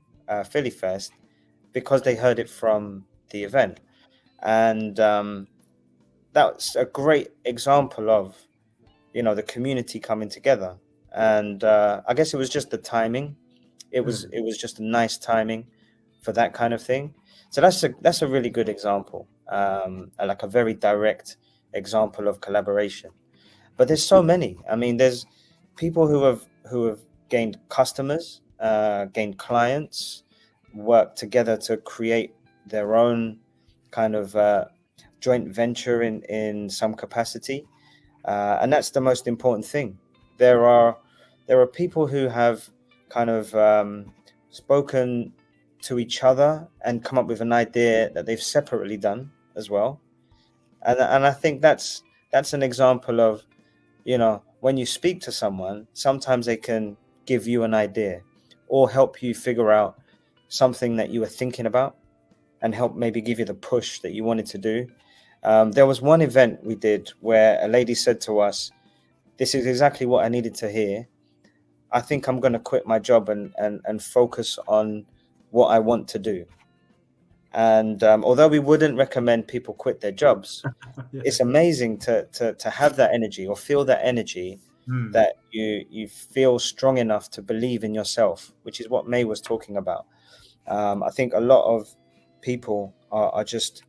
Philly Fest because they heard it from the event. And that's a great example of the community coming together. And I guess it was just the timing. It was just a nice timing for that kind of thing. So that's a really good example, like a very direct example of collaboration. But there's so many. I mean, there's people who have gained customers, gained clients, worked together to create their own kind of joint venture in some capacity, and that's the most important thing. There are people who have kind of spoken to each other and come up with an idea that they've separately done as well, and I think that's an example of, when you speak to someone, sometimes they can give you an idea or help you figure out something that you were thinking about, and help maybe give you the push that you wanted to do. There was one event we did where a lady said to us, "This is exactly what I needed to hear. I think I'm going to quit my job and focus on what I want to do." And although we wouldn't recommend people quit their jobs, it's amazing to have that energy or feel that energy, that you feel strong enough to believe in yourself, which is what May was talking about. I think a lot of people are just,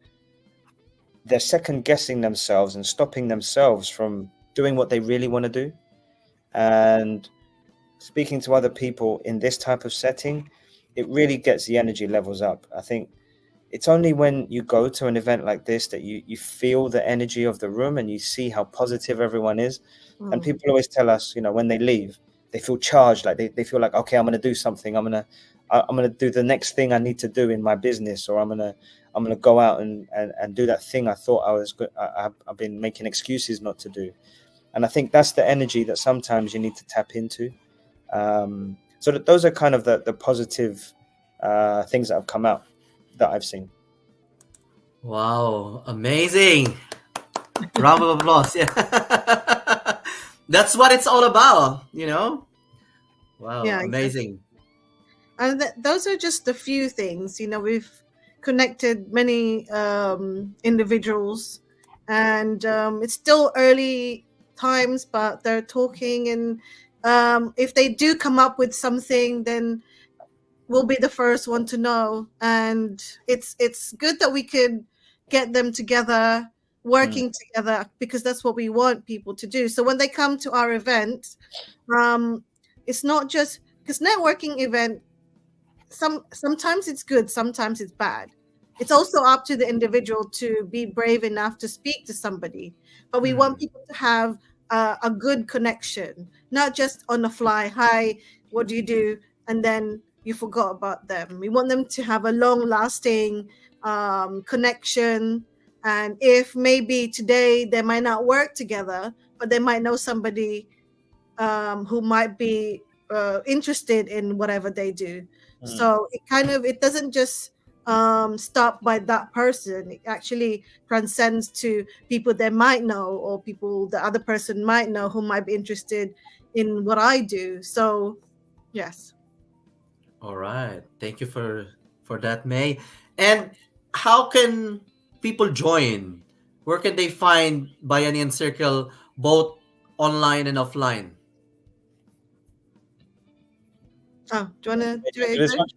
they're second guessing themselves and stopping themselves from doing what they really want to do. And speaking to other people in this type of setting, it really gets the energy levels up. I think it's only when you go to an event like this that you feel the energy of the room and you see how positive everyone is. And people always tell us, when they leave, they feel charged, like they feel like, okay, I'm going to do something. I'm going to do the next thing I need to do in my business, or I'm going to go out and do that thing I thought I was good. I've been making excuses not to do. And I think that's the energy that sometimes you need to tap into. So those are kind of the positive things that have come out that I've seen. Wow, amazing. Round of applause. Yeah. That's what it's all about, Wow, Yeah, amazing. And those are just a few things. We've connected many individuals, and it's still early times, but they're talking, and if they do come up with something, then we'll be the first one to know. And it's good that we could get them together, working together, because that's what we want people to do. So when they come to our event, it's not just because networking event, sometimes it's good, sometimes it's bad. It's also up to the individual to be brave enough to speak to somebody. But we want people to have a good connection, not just on the fly. Hi, what do you do? And then you forgot about them. We want them to have a long-lasting connection. And if maybe today they might not work together, but they might know somebody who might be interested in whatever they do. So it doesn't just stop by that person. It actually transcends to people they might know, or people the other person might know who might be interested in what I do. So yes. All right. Thank you for that, May. And how can people join? Where can they find Bayanihan Circle both online and offline? Oh, do you want to do it? This Adrian? one?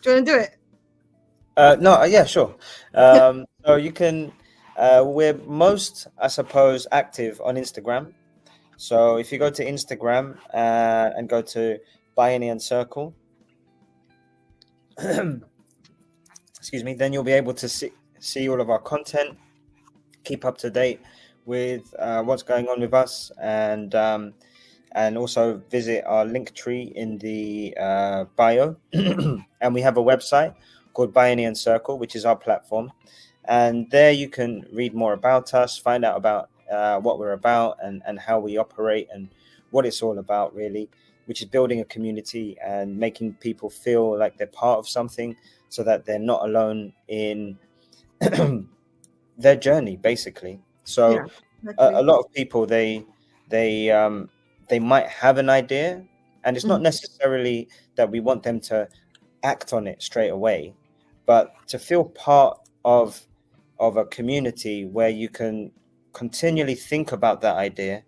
Do you want to do it? No, yeah, sure. So you can, we're most, I suppose, active on Instagram. So if you go to Instagram and go to Bayanihan Circle, excuse me, then you'll be able to see all of our content, keep up to date with what's going on with us, and also visit our link tree in the bio. And we have a website called Bayanihan Circle, which is our platform. And there you can read more about us, find out about what we're about and how we operate and what it's all about, really, which is building a community and making people feel like they're part of something so that they're not alone in their journey, basically. So Yeah, exactly. a lot of people, they might have an idea, and it's not necessarily that we want them to act on it straight away, but to feel part of a community where you can continually think about that idea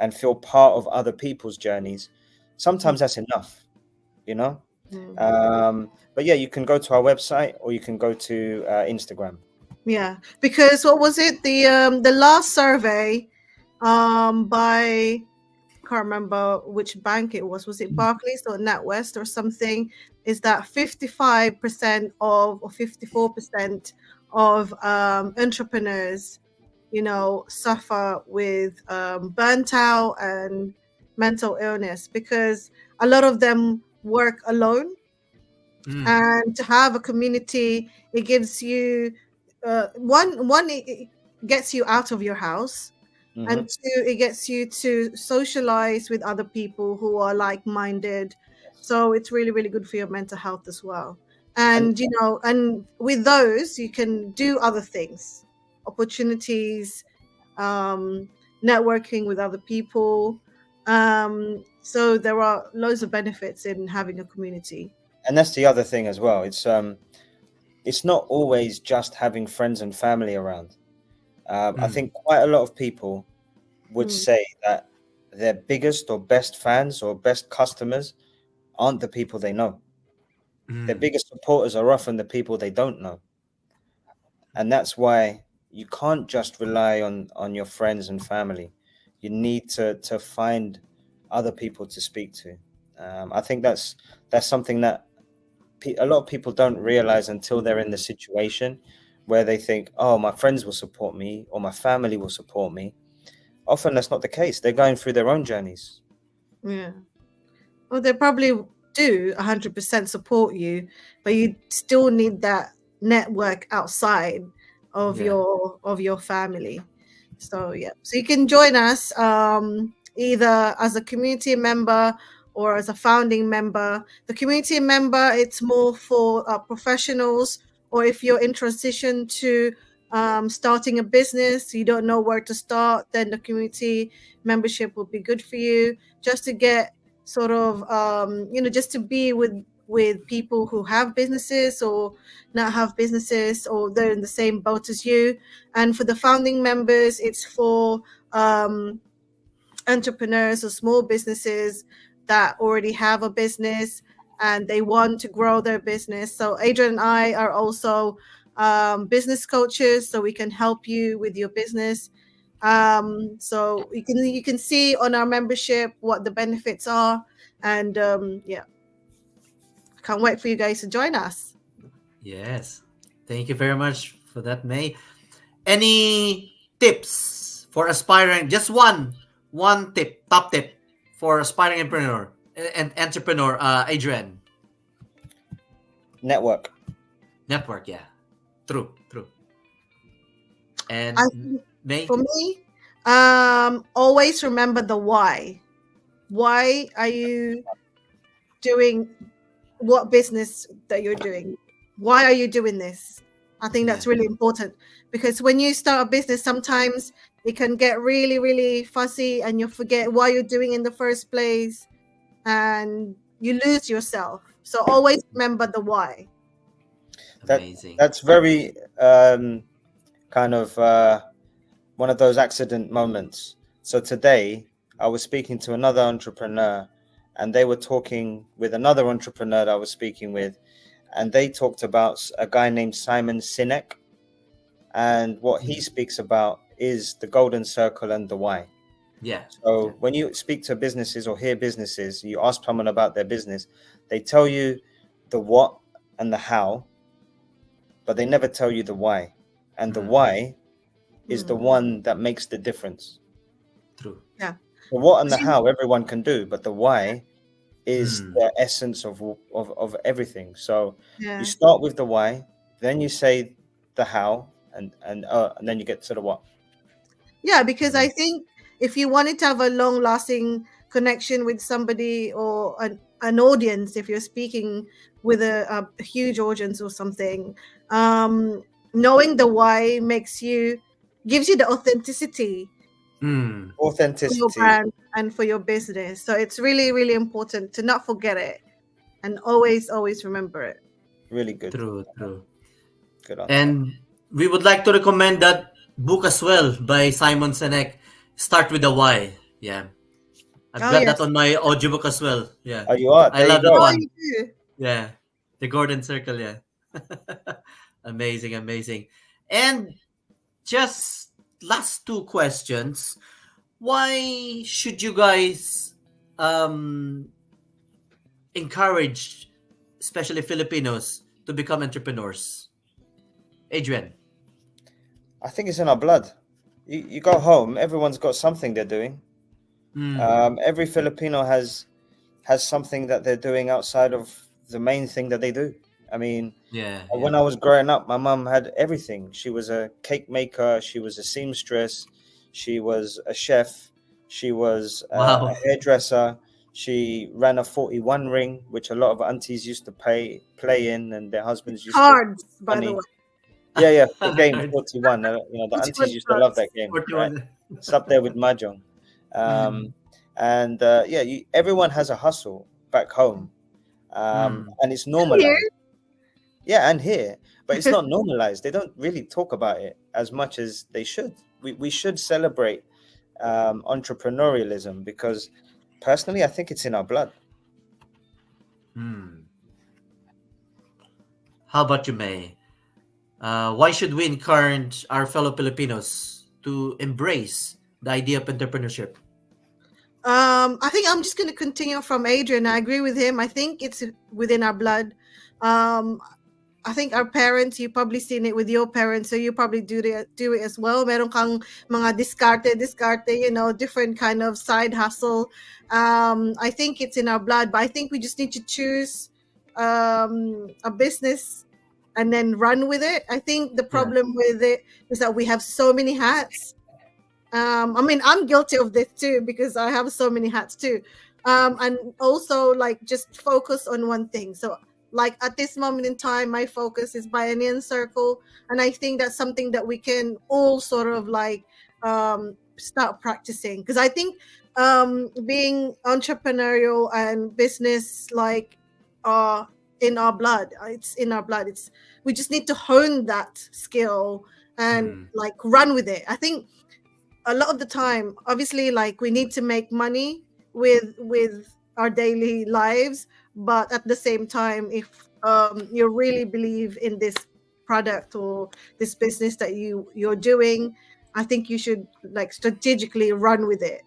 and feel part of other people's journeys. Sometimes that's enough, you know. But yeah, you can go to our website or you can go to Instagram. Yeah, because what was it? The last survey by, can't remember which bank it was. Was it Barclays or NatWest or something? Is that 55% or 54% of entrepreneurs, suffer with burnt out and mental illness, because a lot of them work alone. And to have a community, it gives you one it gets you out of your house, and two, it gets you to socialize with other people who are like-minded. So it's really, really good for your mental health as well. And and with those you can do other things, opportunities, networking with other people. So there are loads of benefits in having a community. And that's the other thing as well. It's not always just having friends and family around. I think quite a lot of people would say that their biggest or best fans or best customers aren't the people they know. Their biggest supporters are often the people they don't know. And that's why you can't just rely on your friends and family. You need to find other people to speak to. I think that's something that a lot of people don't realize until they're in the situation where they think, oh, my friends will support me or my family will support me. Often that's not the case. They're going through their own journeys. Yeah. Well, they probably do 100% support you, but you still need that network outside of your family. So yeah, so you can join us either as a community member or as a founding member. The community member, it's more for professionals, or if you're in transition to starting a business, you don't know where to start, then the community membership will be good for you, just to get sort of just to be with people who have businesses or not have businesses, or they're in the same boat as you. And for the founding members, it's for entrepreneurs or small businesses that already have a business and they want to grow their business. So Adrian and I are also business coaches, so we can help you with your business. So you can see on our membership what the benefits are, And yeah, can't wait for you guys to join us. Yes. Thank you very much for that, May. Any tips for aspiring? Just one tip, top tip for aspiring entrepreneur, Adrian. Network. Network, yeah. True. And I May? For me, always remember the why. Why are you doing what business that you're doing? Why are you doing this? I think that's really important, because when you start a business, sometimes it can get really, really fussy and you forget why you're doing in the first place and you lose yourself. So always remember the why. Amazing. That's very kind of one of those accident moments. So today I was speaking to another entrepreneur, and they were talking with another entrepreneur that I was speaking with, and they talked about a guy named Simon Sinek, and what he speaks about is the golden circle and the why. Yeah. So when you speak to businesses or hear businesses, you ask someone about their business, they tell you the what and the how, but they never tell you the why. And the why is the one that makes the difference. True. Yeah. The what and the how everyone can do, but the why is the essence of everything. So you start with the why, then you say the how, and then you get to the what. Yeah, because I think if you wanted to have a long-lasting connection with somebody or an audience, if you're speaking with a huge audience or something, knowing the why gives you the authenticity for your brand and for your business. So it's really, really important to not forget it and always remember it. Really good. True. Good answer. And we would like to recommend that book as well by Simon Sinek, Start with the Why. Yeah. I've got that on my audiobook as well. Yeah. Oh, you are? I love you that go. one. You do. Yeah. The Golden Circle, yeah. Amazing. And just last two questions. Why should you guys encourage, especially Filipinos, to become entrepreneurs? Adrian. I think it's in our blood. You go home, everyone's got something they're doing. Every Filipino has something that they're doing outside of the main thing that they do. I mean, when I was growing up, my mum had everything. She was a cake maker, she was a seamstress, she was a chef, she was a hairdresser, she ran a 41 ring, which a lot of aunties used to play in, and their husbands used Cards, to by the way. Yeah, the game 41. The aunties used to love that game. Right? It's up there with mahjong. And everyone has a hustle back home, and it's normalized. Yeah, and here, but it's not normalized. They don't really talk about it as much as they should. We should celebrate entrepreneurialism, because personally, I think it's in our blood. How about you, May? Why should we encourage our fellow Filipinos to embrace the idea of entrepreneurship? I think I'm just going to continue from Adrian. I agree with him. I think it's within our blood. I think our parents, you probably seen it with your parents, so you probably do it as well. Meron kang mga diskarte, different kind of side hustle. I think it's in our blood, but I think we just need to choose a business and then run with it. I think the problem with it is that we have so many hats. I mean, I'm guilty of this too, because I have so many hats too. And also, just focus on one thing. So, at this moment in time, my focus is Bayanihan Circle. And I think that's something that we can all sort of start practicing. Because I think being entrepreneurial and business, in our blood. It's in our blood. We just need to hone that skill and run with it. I think a lot of the time, obviously, we need to make money with our daily lives, but at the same time, if you really believe in this product or this business that you're doing, I think you should strategically run with it.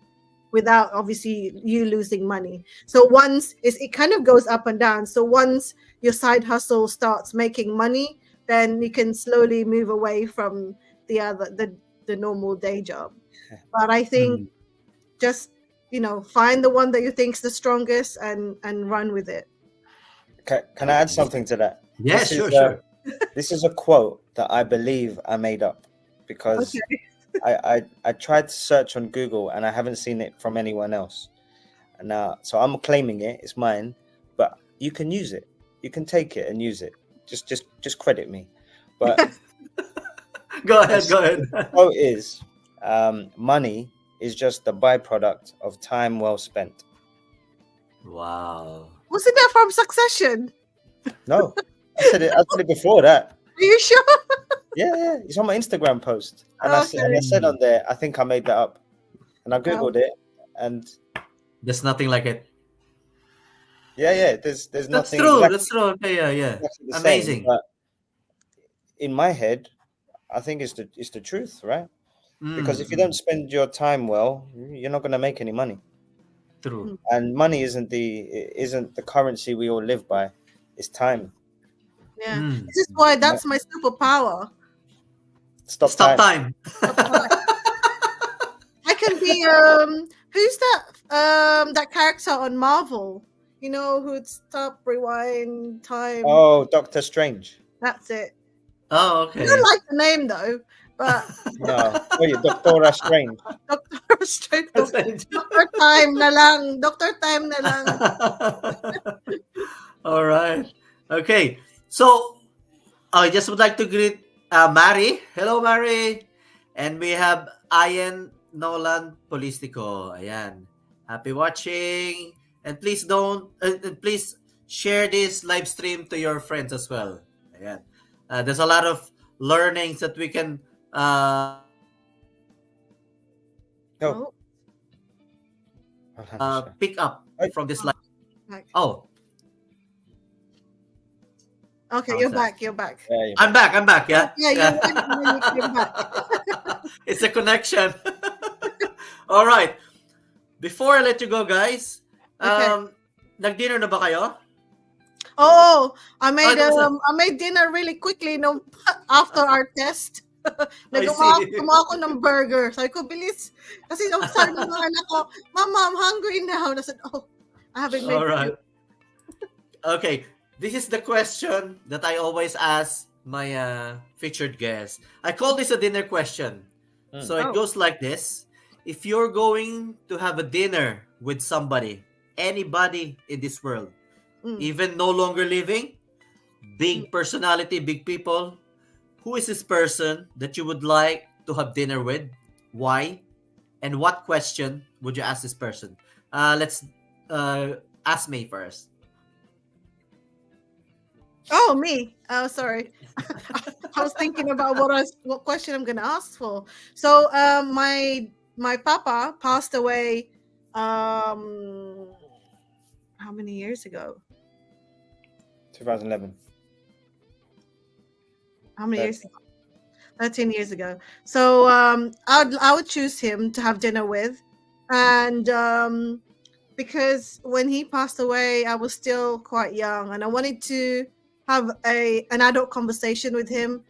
without obviously you losing money. So once it kind of goes up and down. So once your side hustle starts making money, then you can slowly move away from the normal day job. But I think just find the one that you think is the strongest and run with it. Can I add something to that? Yes, sure. This is a quote that I believe I made up because I tried to search on Google and I haven't seen it from anyone else. Now, so I'm claiming it; it's mine. But you can use it. You can take it and use it. Just credit me. But Go ahead. The quote is, money is just the byproduct of time well spent. Wow. Wasn't that from Succession? No, I said it before that. Are you sure? Yeah. It's on my Instagram post. And I said on there, I think I made that up. And I Googled it and there's nothing like it. Yeah. There's That's nothing. true. Exactly, That's true. Okay, yeah. exactly the Amazing. same, but in my head, I think it's the truth, right? Because if you don't spend your time well, you're not gonna make any money. True. And money isn't the currency we all live by. It's time. Yeah. This is why that's my superpower. Stop time. I can be who's that character on Marvel? You know, who'd stop, rewind, time. Oh, Doctor Strange. That's it. Oh, okay. I don't like the name though, but No. Oh, yeah, Doctor Strange. Doctor Strange. Doctor Time na lang. Doctor Time na lang. All right. Okay. So, I just would like to greet Mary. Hello, Mary. And we have Ian Nolan Polistico. Ayan. Happy watching. And please please share this live stream to your friends as well. Ayan. There's a lot of learnings that we can pick up from this live. Oh. Okay, you're back. Yeah, I'm back. Yeah. Yeah, you're back. It's a connection. All right. Before I let you go, guys, nag-dinner na ba kayo? Oh, I made dinner really quickly after our test. Nagawa ako ng burger. Sabi ko, bilis. Kasi sabi ng mga anak ko, Mama, I'm hungry now. And I said, I haven't made All right. Okay. This is the question that I always ask my featured guests. I call this a dinner question. So it goes like this. If you're going to have a dinner with somebody, anybody in this world, even no longer living, big personality, big people, who is this person that you would like to have dinner with? Why? And what question would you ask this person? Let's ask me first. Oh, me. Oh, sorry. I was thinking about what question I'm gonna ask for. So, my papa passed away. How many years ago? 2011. How many years ago? 13 years ago. So I would choose him to have dinner with, and because when he passed away, I was still quite young, and I wanted to have an adult conversation with him.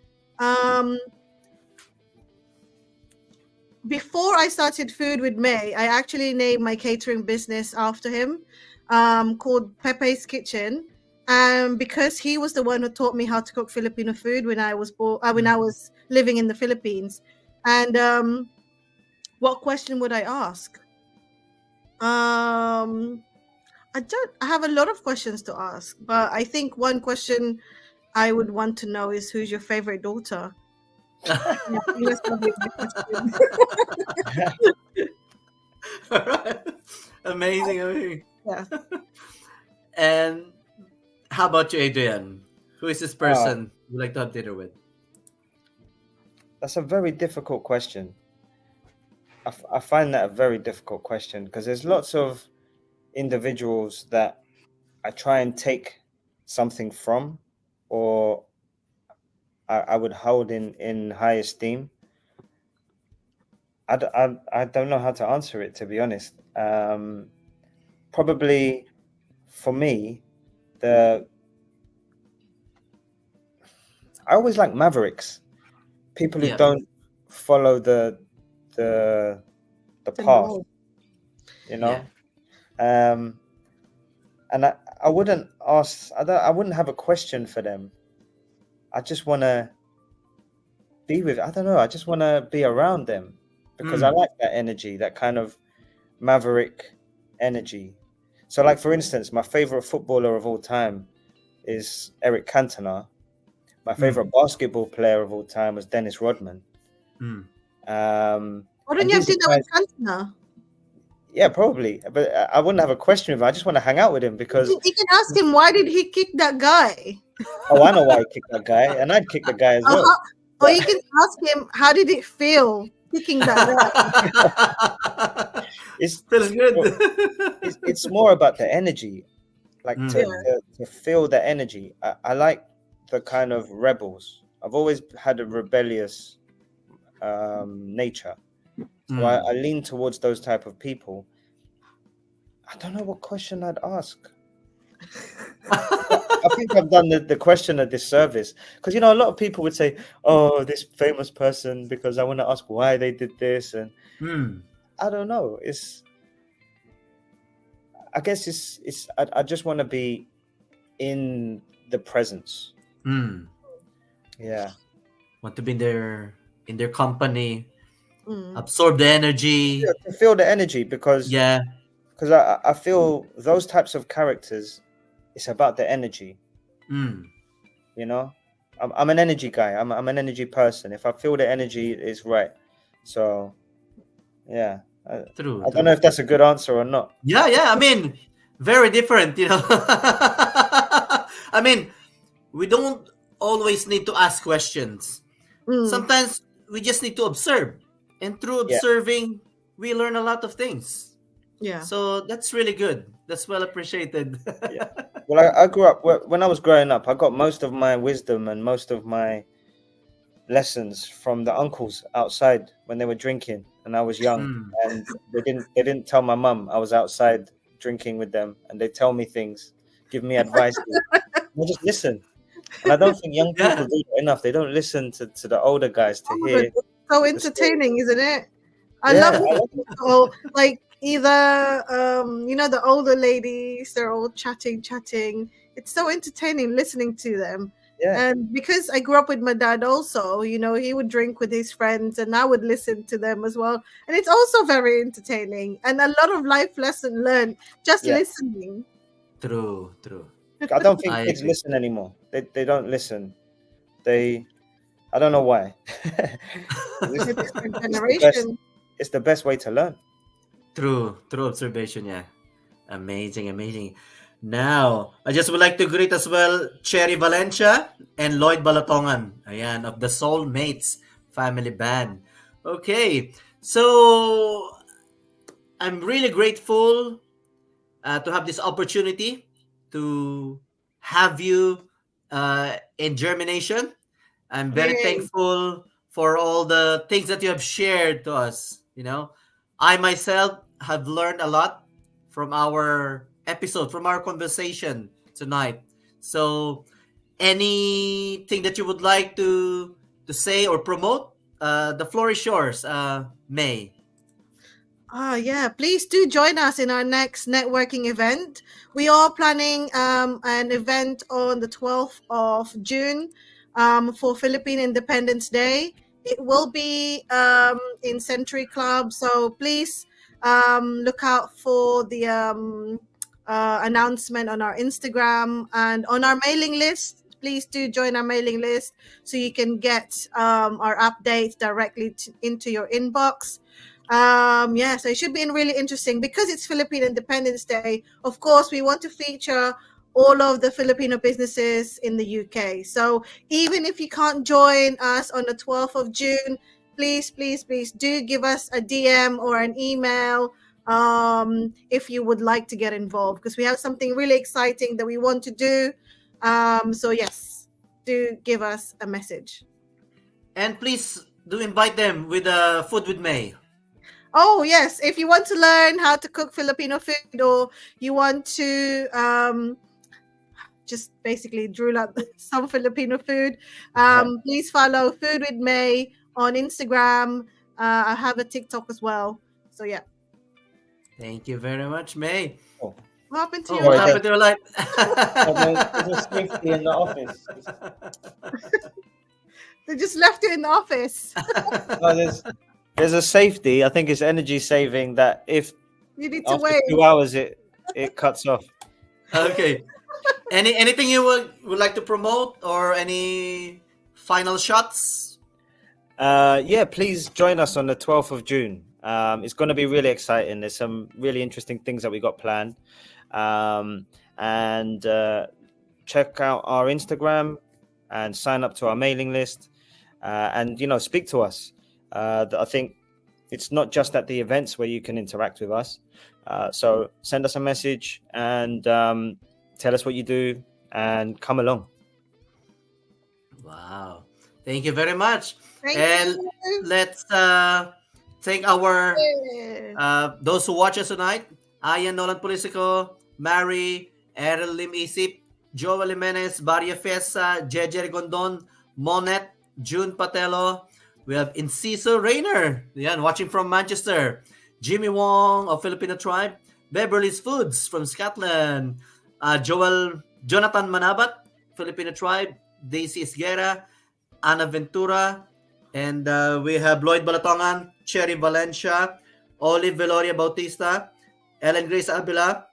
Before I started Food with May, I actually named my catering business after him, called Pepe's Kitchen. Because he was the one who taught me how to cook Filipino food when I was living in the Philippines. And what question would I ask? I have a lot of questions to ask, but I think one question I would want to know is, who's your favorite daughter? That's probably my question. All right. Amazing. Yeah. And how about you, Adrian? Who is this person you'd like to have dinner with? That's a very difficult question. I find that a very difficult question because there's lots of individuals that I try and take something from, or I would hold in high esteem. I don't know how to answer it, to be honest. Probably for me, I always like mavericks, people who Yeah. don't follow the The path, norm. you know. Yeah. And I wouldn't ask. I wouldn't have a question for them. I just want to be with. I don't know. I just want to be around them because I like that energy, that kind of maverick energy. So, like for instance, my favorite footballer of all time is Eric Cantona. My favorite basketball player of all time was Dennis Rodman. Why don't you have dinner with Cantona? Yeah, probably. But I wouldn't have a question with him. I just want to hang out with him because You can ask him, why did he kick that guy? oh, I know why he kicked that guy, and I'd kick the guy as well. Or you can ask him, how did it feel kicking that guy? It feels good. It's more about the energy, like to feel the energy. I like the kind of rebels. I've always had a rebellious nature, so I lean towards those type of people. I don't know what question I'd ask. I think I've done the question a disservice because a lot of people would say, "Oh, this famous person," because I want to ask why they did this, and I don't know. I guess it's. I just want to be in the presence. Yeah, want to be in their company, absorb the energy, to feel the energy because I feel those types of characters. It's about the energy. I'm an energy guy. I'm an energy person. If I feel the energy is right, so yeah. True. I don't know if that's a good answer or not. Yeah. I mean, very different. I mean, we don't always need to ask questions. Sometimes we just need to observe, and through observing, we learn a lot of things. Yeah. So that's really good. That's well appreciated. Yeah. Well, I grew up when I was growing up. I got most of my wisdom and most of my lessons from the uncles outside when they were drinking, and I was young. And they didn't tell my mum I was outside drinking with them, and they tell me things, give me advice. I just listen, and I don't think young people do that enough. They don't listen to the older guys to hear. So entertaining, isn't it? I love it. So, like either the older ladies, they're all chatting. It's so entertaining listening to them. And because I grew up with my dad also, he would drink with his friends and I would listen to them as well, and it's also very entertaining and a lot of life lesson learned just listening. True. I don't think kids listen anymore. They don't listen. I don't know why. It's a different generation. It's the best way to learn. True observation. Yeah, amazing. Now, I just would like to greet as well Cherry Valencia and Lloyd Balatongan, ayan, of the Soulmates Family Band. Okay, so I'm really grateful to have this opportunity to have you in JhermiNATION. I'm very thankful for all the things that you have shared to us. I myself have learned a lot from our episode, from our conversation tonight. So anything that you would like to say or promote, the floor is yours, May. Please do join us in our next networking event. We are planning an event on the 12th of June for Philippine Independence Day. It will be in Century Club, so please look out for the announcement on our Instagram and on our mailing list. Please do join our mailing list so you can get our updates directly into your inbox. So it should be really interesting because it's Philippine Independence Day. Of course, we want to feature all of the Filipino businesses in the UK. So even if you can't join us on the 12th of June, please do give us a DM or an email if you would like to get involved, because we have something really exciting that we want to do. So yes, do give us a message. And please do invite them with Food with May. Oh yes, if you want to learn how to cook Filipino food, or you want to just basically drool up some Filipino food, please follow Food with May on Instagram. I have a TikTok as well. So yeah. Thank you very much, May. Oh. What happened to Oh, your what life? happened to your life? There's a safety in the office. They just left you in the office. No, there's a safety. I think it's energy saving that if You need to after wait. 2 hours it cuts off. Okay. Anything you would like to promote, or any final shots? Yeah, please join us on the 12th of June. It's going to be really exciting. There's some really interesting things that we got planned. And check out our Instagram and sign up to our mailing list. And, speak to us. I think it's not just at the events where you can interact with us. So send us a message and tell us what you do and come along. Wow. Thank you very much. Thank And you. let's thank our Yeah. those who watch us tonight. Ayan Nolan Polisico, Mary, Errol Lim Isip, Joel Jimenez, Barria Fesa, Jejer Gondon, Monet, June Patelo. We have Inciso Rainer, watching from Manchester. Jimmy Wong of Filipino Tribe. Beverly's Foods from Scotland. Jonathan Manabat, Filipino Tribe. Daisy Esguera, Ana Ventura, and we have Lloyd Balatongan, Cherry Valencia, Olive Veloria Bautista, Ellen Grace Abila,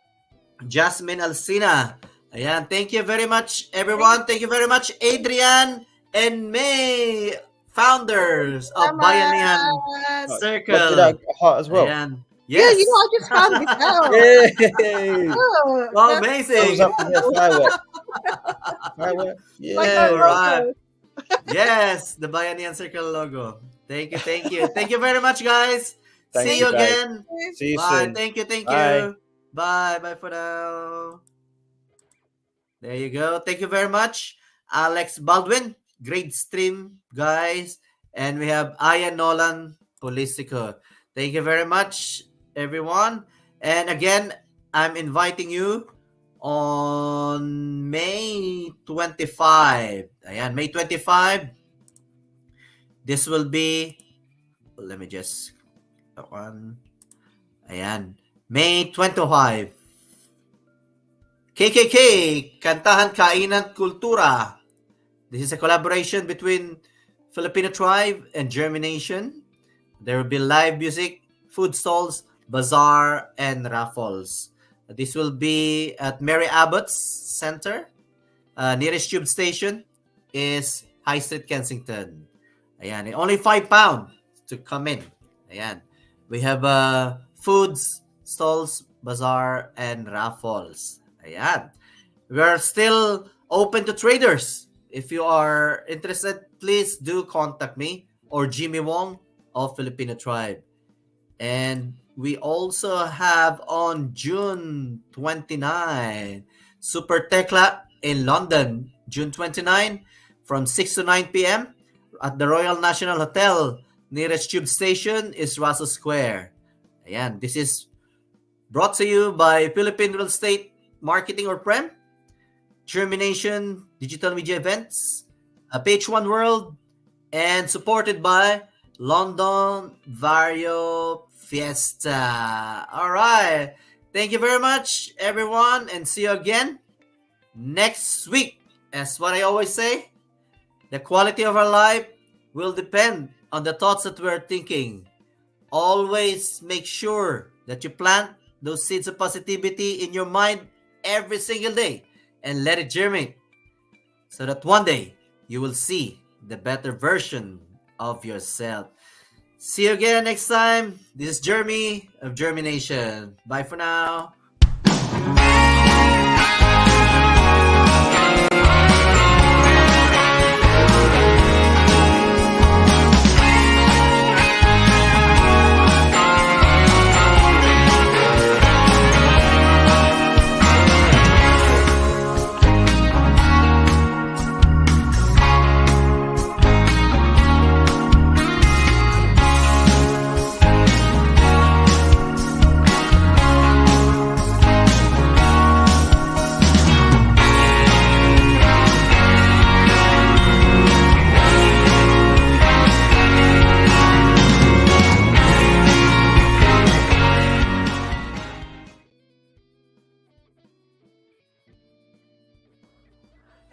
Jasmine Alcina. Ayan, thank you very much, everyone. Thank you very much, Adrian and May, founders of Bayanihan Circle. Did that heart as well? Ayan. Yeah, Yes. I just found this out. Yay! Oh, Oh, that's amazing. Thumbs up for the firework. Firework. like Yeah. our right. logo. Yes, the Bayanihan Circle logo. Thank you, thank you. Thank you very much, guys. Thank See you, you guys. again. See you Bye. soon. Thank you, thank Bye. you. Bye. Bye for now. There you go. Thank you very much, Alex Baldwin. Great stream, guys. And we have Aya Nolan Polisico. Thank you very much, everyone. And again, I'm inviting you on May 25. Ayan, May 25. This will be, let me just, that one. Ayan, May 25. KKK, Kantahan, Kainan, Kultura. This is a collaboration between Filipino Tribe and JhermiNATION. There will be live music, food stalls, bazaar, and raffles. This will be at Mary Abbott's Center. Nearest tube station is High Street, Kensington. Ayan, only £5 to come in. Ayan. We have foods, stalls, bazaar, and raffles. Ayan. We are still open to traders. If you are interested, please do contact me or Jimmy Wong of Filipino Tribe. And we also have on June 29, Super Tekla in London, June 29, from 6 to 9 p.m. at the Royal National Hotel. Nearest tube station is Russell Square. Ayan, this is brought to you by Philippine Real Estate Marketing or PREM, JhermiNATION Digital Media Events, PH1 World, and supported by London Vario Fiesta. All right. Thank you very much, everyone, and see you again next week. As what I always say, the quality of our life will depend on the thoughts that we're thinking. Always make sure that you plant those seeds of positivity in your mind every single day and let it germinate so that one day you will see the better version of yourself. See you again next time. This is Jeremy of JhermiNATION. Bye for now.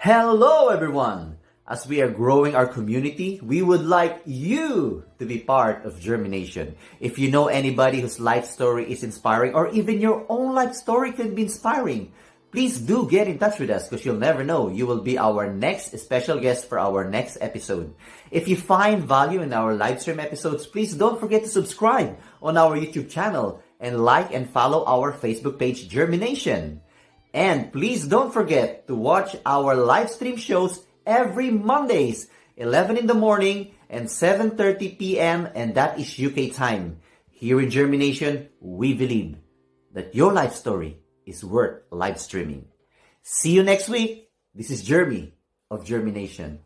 Hello everyone! As we are growing our community, we would like you to be part of JhermiNATION. If you know anybody whose life story is inspiring, or even your own life story can be inspiring, please do get in touch with us, because you'll never know, you will be our next special guest for our next episode. If you find value in our live stream episodes, please don't forget to subscribe on our YouTube channel and like and follow our Facebook page, JhermiNATION. And please don't forget to watch our live stream shows every Mondays, 11 in the morning and 7:30 p.m. and that is UK time. Here in JhermiNATION, we believe that your life story is worth live streaming. See you next week. This is Jeremy of JhermiNATION.